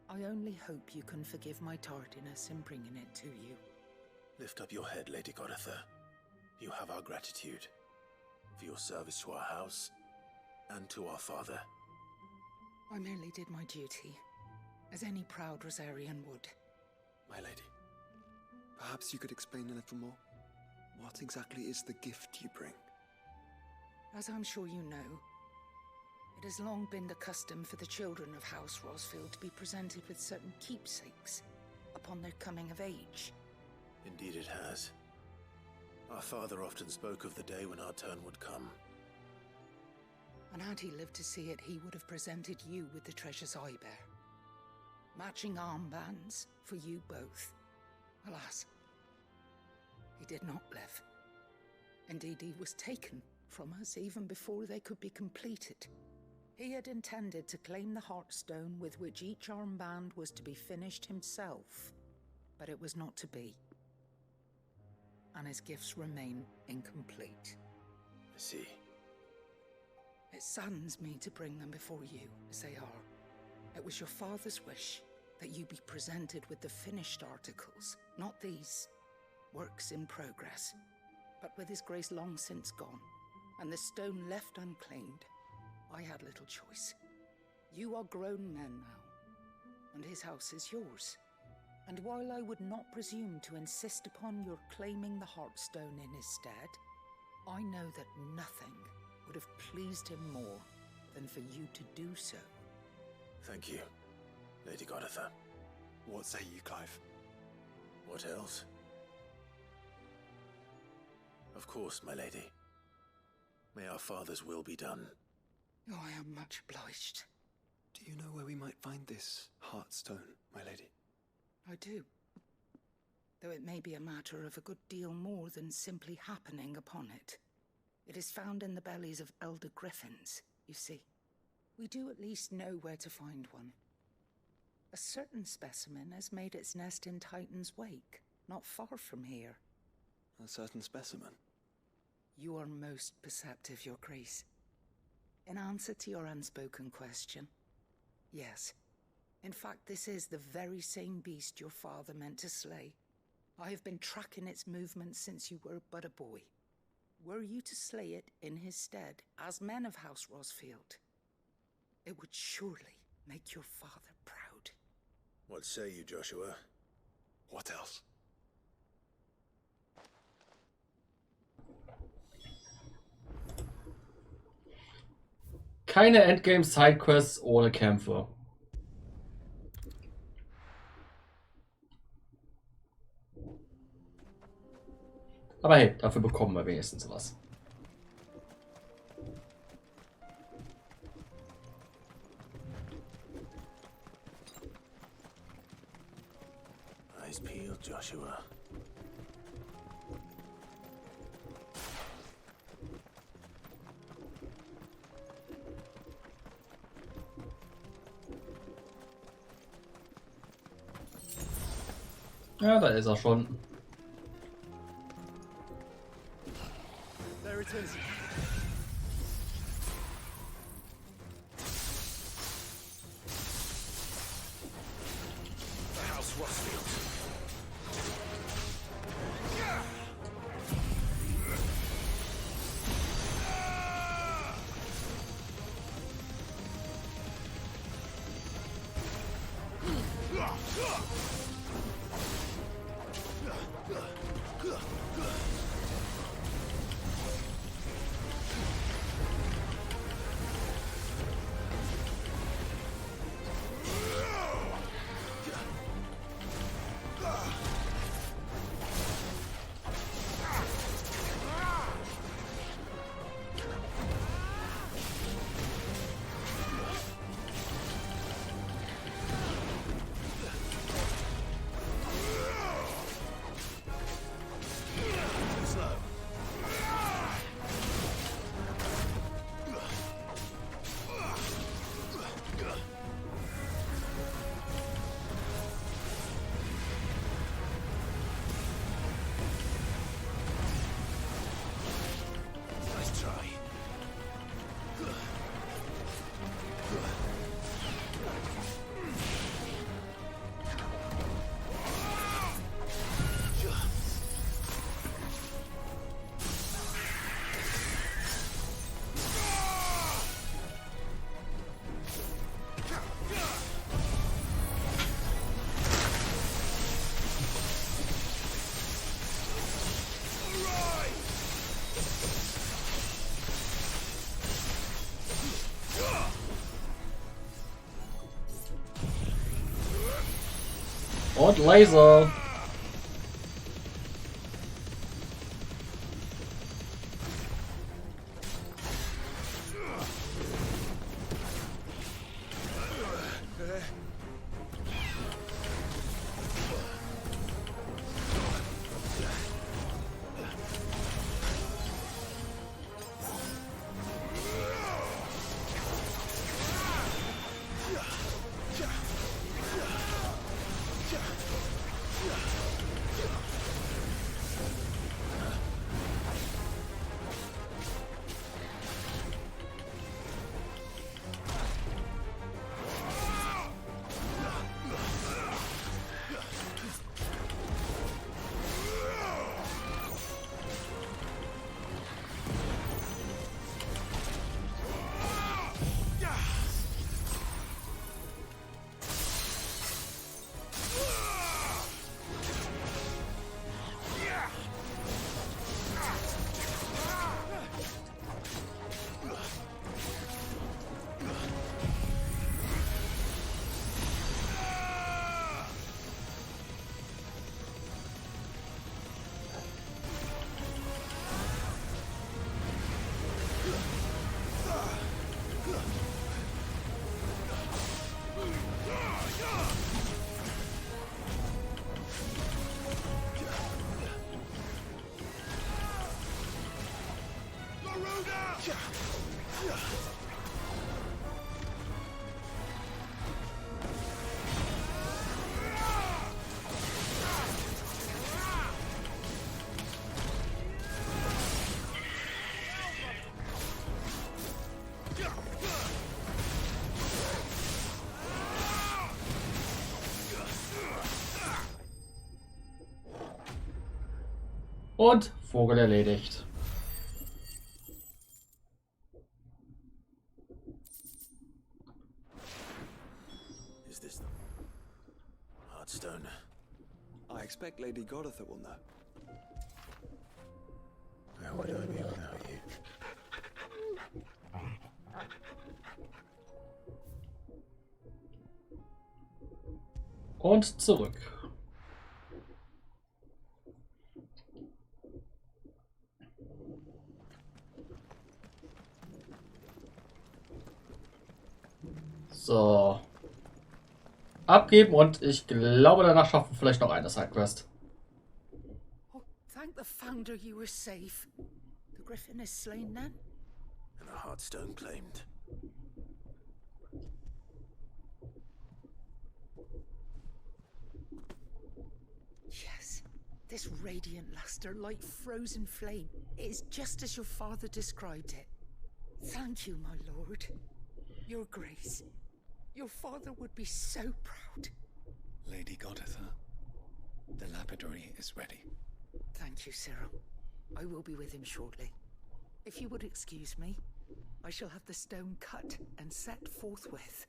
I only hope you can forgive my tardiness in bringing it to you. Lift up your head, Lady Goditha. You have our gratitude for your service to our house and to our father. I merely did my duty, as any proud Rosarian would. My lady, perhaps you could explain a little more? What exactly is the gift you bring? As I'm sure you know, it has long been the custom for the children of House Rosfield to be presented with certain keepsakes upon their coming of age. Indeed it has. Our father often spoke of the day when our turn would come. And had he lived to see it, he would have presented you with the treasures I bear. Matching armbands for you both. Alas, he did not live. Indeed, he was taken from us even before they could be completed. He had intended to claim the Heartstone with which each armband was to be finished himself, but it was not to be. And his gifts remain incomplete. I see. It saddens me to bring them before you, as they are. It was your father's wish that you be presented with the finished articles, not these works in progress. But with his grace long since gone, and the stone left unclaimed, I had little choice. You are grown men now, and his house is yours. And while I would not presume to insist upon your claiming the Heartstone in his stead, I know that nothing would have pleased him more than for you to do so. Thank you, Lady Goditha. What say you, Clive? What else? Of course, my lady. May our father's will be done. Oh, I am much obliged. Do you know where we might find this Heartstone, my lady? I do. Though it may be a matter of a good deal more than simply happening upon it. It is found in the bellies of elder griffins, you see. We do at least know where to find one. A certain specimen has made its nest in Titan's Wake, not far from here. A certain specimen? You are most perceptive, Your Grace. In answer to your unspoken question, yes. In fact, this is the very same beast your father meant to slay. I have been tracking its movements since you were but a boy. Were you to slay it in his stead, as men of House Rosfield, it would surely make your father proud. What say you, Joshua? What else? Keine Endgame-Sidequests ohne Kämpfe. Aber hey, dafür bekommen wir wenigstens was. Eyes peeled, Joshua. Ja, da ist er schon. There it is. The House Rosfield. Und Laser. Und Vogel erledigt. Is this them? Heartstone. I expect Lady Godotha will know. How would I be without you? Und zurück. So. Abgeben und ich glaube, danach schaffen wir vielleicht noch eine Sidequest. Oh, thank the Founder you were safe. The Griffin is slain then? And a Heartstone claimed. Yes. This radiant luster, like frozen flame, is just as your father described it. Thank you, my lord. Your grace. Your father would be so proud. Lady Godotha, the lapidary is ready. Thank you, Cyril. I will be with him shortly. If you would excuse me, I shall have the stone cut and set forthwith.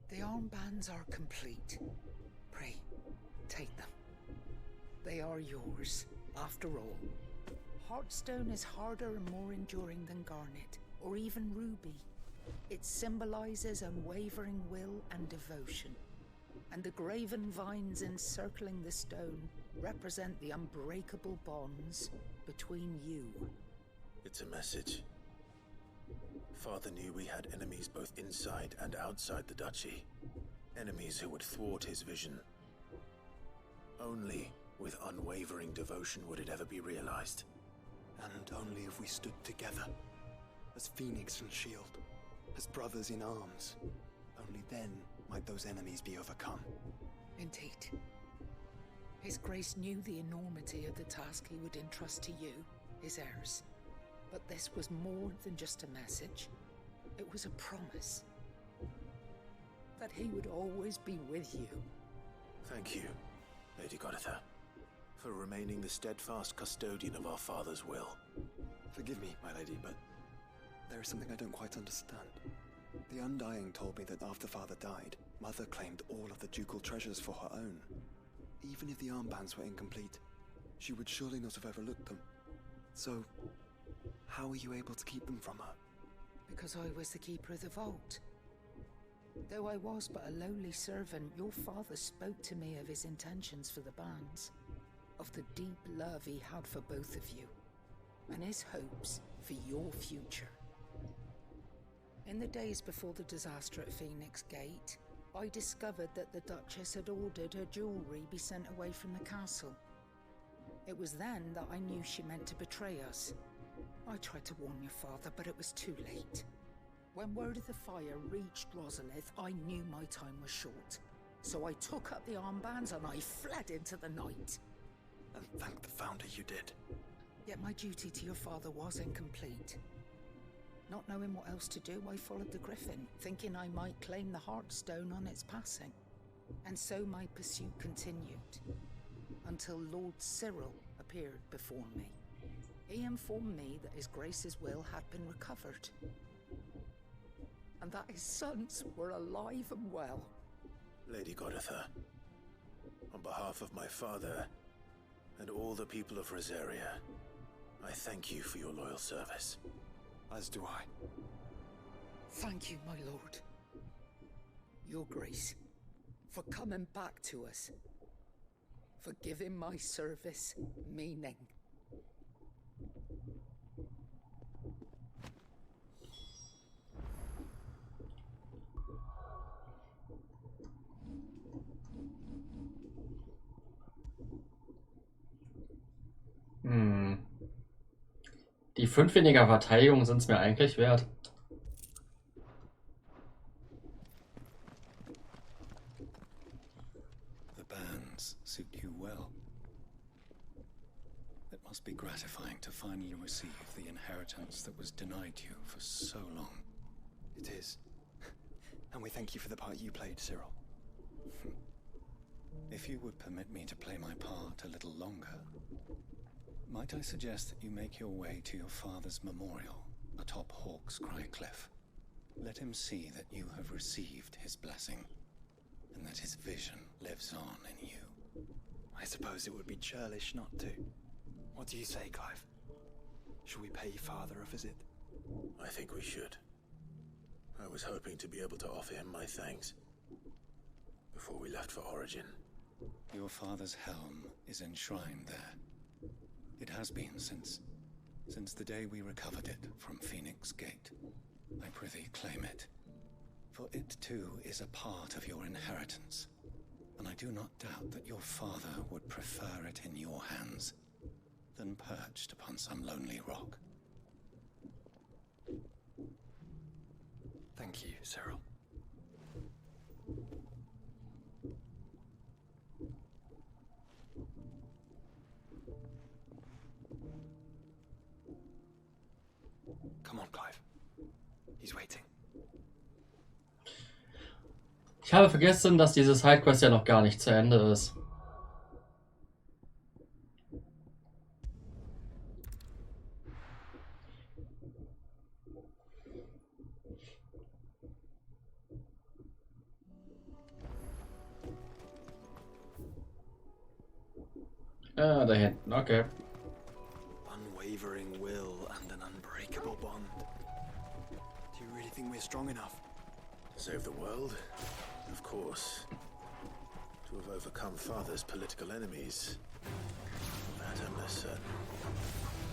The armbands are complete. Pray, take them. They are yours, after all. Heartstone is harder and more enduring than garnet, or even ruby. It symbolizes unwavering will and devotion. And the graven vines encircling the stone represent the unbreakable bonds between you. It's a message. Father knew we had enemies both inside and outside the duchy. Enemies who would thwart his vision. Only with unwavering devotion would it ever be realized. And only if we stood together, as Phoenix and Shield, as brothers in arms. Only then might those enemies be overcome. Indeed. His Grace knew the enormity of the task he would entrust to you, his heirs. But this was more than just a message. It was a promise. That he would always be with you. Thank you, Lady Godotha, for remaining the steadfast custodian of our father's will. Forgive me, my lady, but there is something I don't quite understand. The Undying told me that after Father died, Mother claimed all of the ducal treasures for her own. Even if the armbands were incomplete, She would surely not have overlooked them. So, how were you able to keep them from her? Because I was the keeper of the vault. Though I was but a lowly servant, your father spoke to me of his intentions for the bands, of the deep love he had for both of you, and his hopes for your future. In the days before the disaster at Phoenix Gate, I discovered that the Duchess had ordered her jewelry be sent away from the castle. It was then that I knew she meant to betray us. I tried to warn your father, but it was too late. When word of the fire reached Rosalith, I knew my time was short. So I took up the armbands and I fled into the night. And thank the Founder you did. Yet my duty to your father was incomplete. Not knowing what else to do, I followed the Griffin, thinking I might claim the Heartstone on its passing. And so my pursuit continued, until Lord Cyril appeared before me. He informed me that His Grace's will had been recovered, and that his sons were alive and well. Lady Goditha, on behalf of my father and all the people of Rosaria, I thank you for your loyal service. As do I. Thank you, my lord. Your Grace, for coming back to us, for giving my service meaning. Die 5 weniger Verteidigung sind es mir eigentlich wert. The bands suit you well. It must be gratifying to finally receive the inheritance that was denied you for so long. It is. And we thank you for the part you played, Cyril. If you would permit me to play my part a little longer, might I suggest that you make your way to your father's memorial atop Hawk's Cry Cliff? Let him see that you have received his blessing, and that his vision lives on in you. I suppose it would be churlish not to. What do you say, Clive? Shall we pay father a visit? I think we should. I was hoping to be able to offer him my thanks before we left for Origin. Your father's helm is enshrined there. It has been since the day we recovered it from Phoenix Gate. I prithee claim it, for it too is a part of your inheritance, and I do not doubt that your father would prefer it in your hands than perched upon some lonely rock. Thank you, Cyril. Come on, Clive. He's waiting. Ich habe vergessen, dass diese Sidequest ja noch gar nicht zu Ende ist. Ah, da hinten, okay. Unwavering will and an unbreakable bond. Do you really think we're strong enough? To save the world? Of course. To have overcome Father's political enemies? That I'm less certain.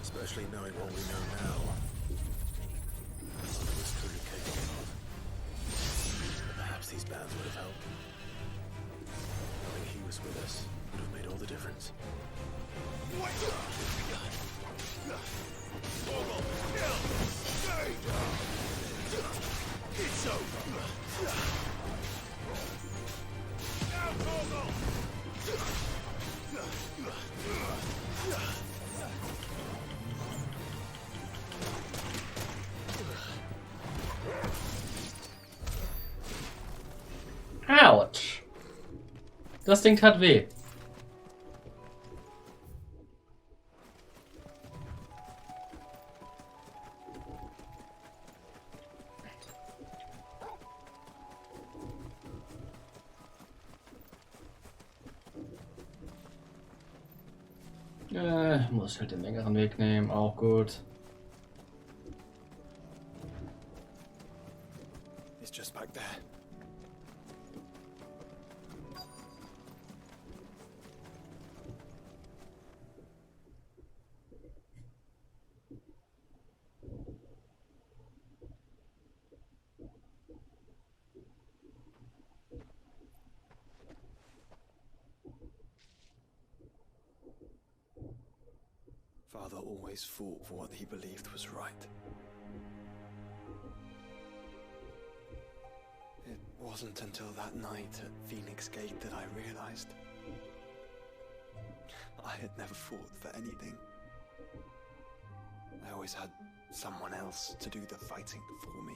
Especially knowing what we know now. Father was truly capable of. But perhaps these bands would have helped. Knowing he was with us would have made all the difference. It's over. Ouch. Das Ding tat weh. Muss ich halt den längeren Weg nehmen, auch gut. It's just back there. Father always fought for what he believed was right. It wasn't until that night at Phoenix Gate that I realized I had never fought for anything. I always had someone else to do the fighting for me.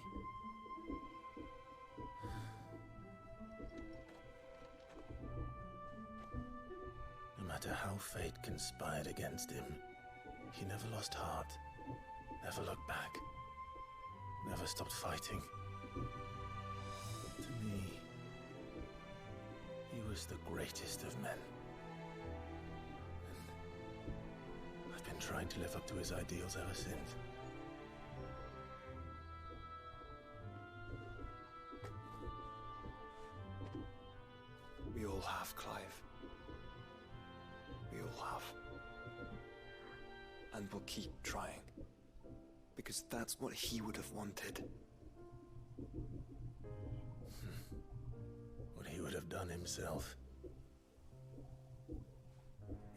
No matter how fate conspired against him, he never lost heart, never looked back, never stopped fighting. To me, he was the greatest of men. And I've been trying to live up to his ideals ever since. We all have, Clive. We all have. And we'll keep trying. Because that's what he would have wanted. What he would have done himself.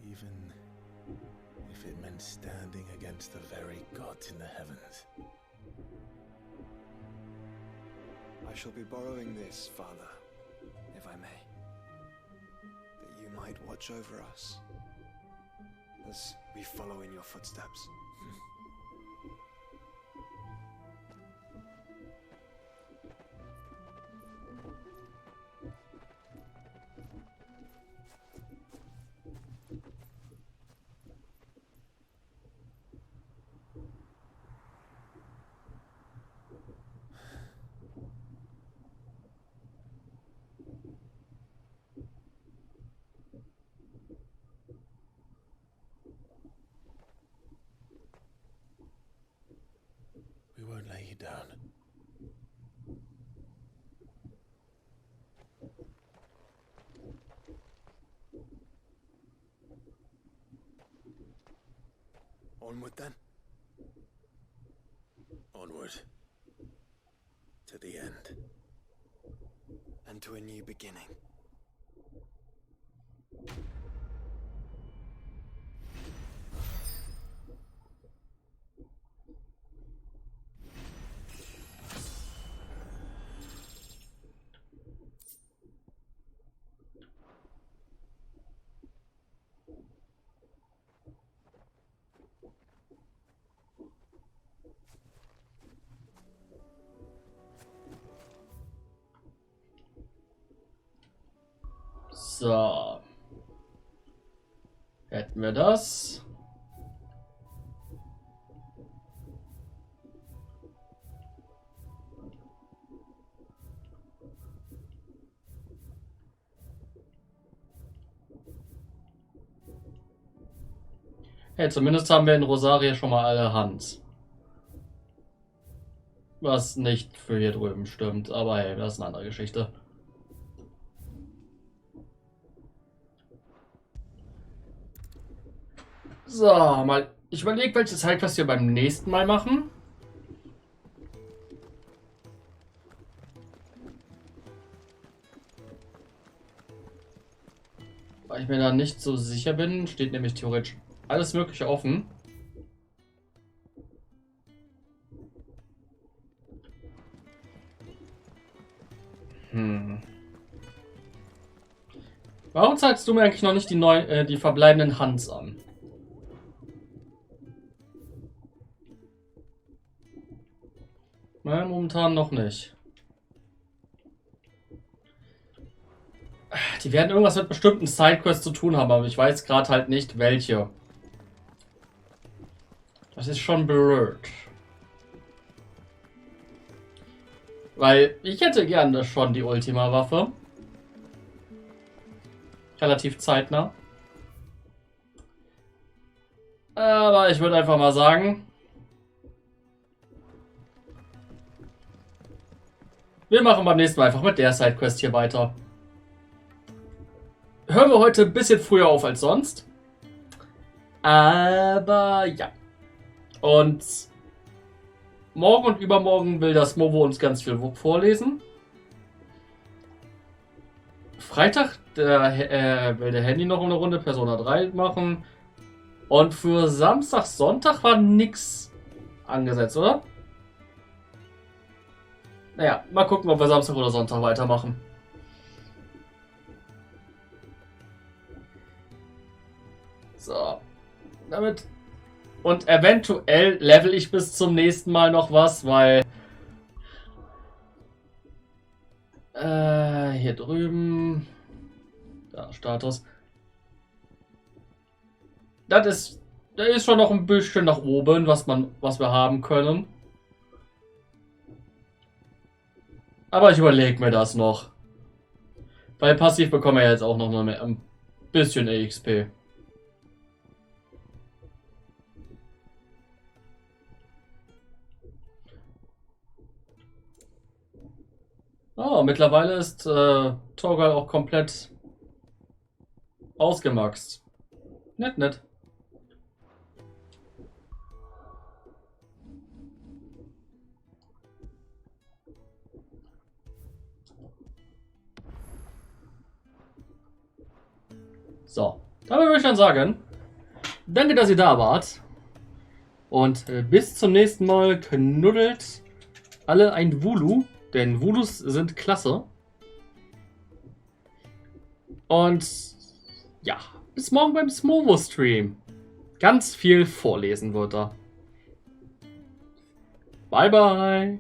Even if it meant standing against the very gods in the heavens. I shall be borrowing this, Father, if I may. That you might watch over us as we follow in your footsteps. We won't lay you down. Onward then. Onward. To the end. And to a new beginning. So. Hätten wir das. Hey, zumindest haben wir in Rosaria schon mal alle Hand. Was nicht für hier drüben stimmt, aber hey, das ist eine andere Geschichte. So, mal. Ich überlege, welche Sidequest wir beim nächsten Mal machen. Weil ich mir da nicht so sicher bin, steht nämlich theoretisch alles Mögliche offen. Warum zeigst du mir eigentlich noch nicht die verbleibenden Hands an? Nein, momentan noch nicht. Die werden irgendwas mit bestimmten Sidequests zu tun haben, aber ich weiß gerade halt nicht, welche. Das ist schon blöd. Weil ich hätte gerne schon die Ultima-Waffe. Relativ zeitnah. Aber ich würde einfach mal sagen, wir machen beim nächsten Mal einfach mit der Sidequest hier weiter. Hören wir heute ein bisschen früher auf als sonst. Aber ja. Und morgen und übermorgen will das Movo uns ganz viel vorlesen. Freitag will der Handy noch eine Runde Persona 3 machen. Und für Samstag, Sonntag war nix angesetzt, oder? Naja, mal gucken, ob wir Samstag oder Sonntag weitermachen. So. Damit. Und eventuell level ich bis zum nächsten Mal noch was, weil... hier drüben... Da, Status. Da ist schon noch ein bisschen nach oben, was wir haben können. Aber ich überlege mir das noch. Weil passiv bekommen wir jetzt auch noch mal ein bisschen EXP. Oh, mittlerweile ist Torgal auch komplett ausgemaxt. Nett, nett. So, damit würde ich dann sagen, danke, dass ihr da wart. Und bis zum nächsten Mal. Knuddelt alle ein Vulu, denn Vulus sind klasse. Und ja, bis morgen beim Smovo-Stream. Ganz viel vorlesen wird er. Bye, bye.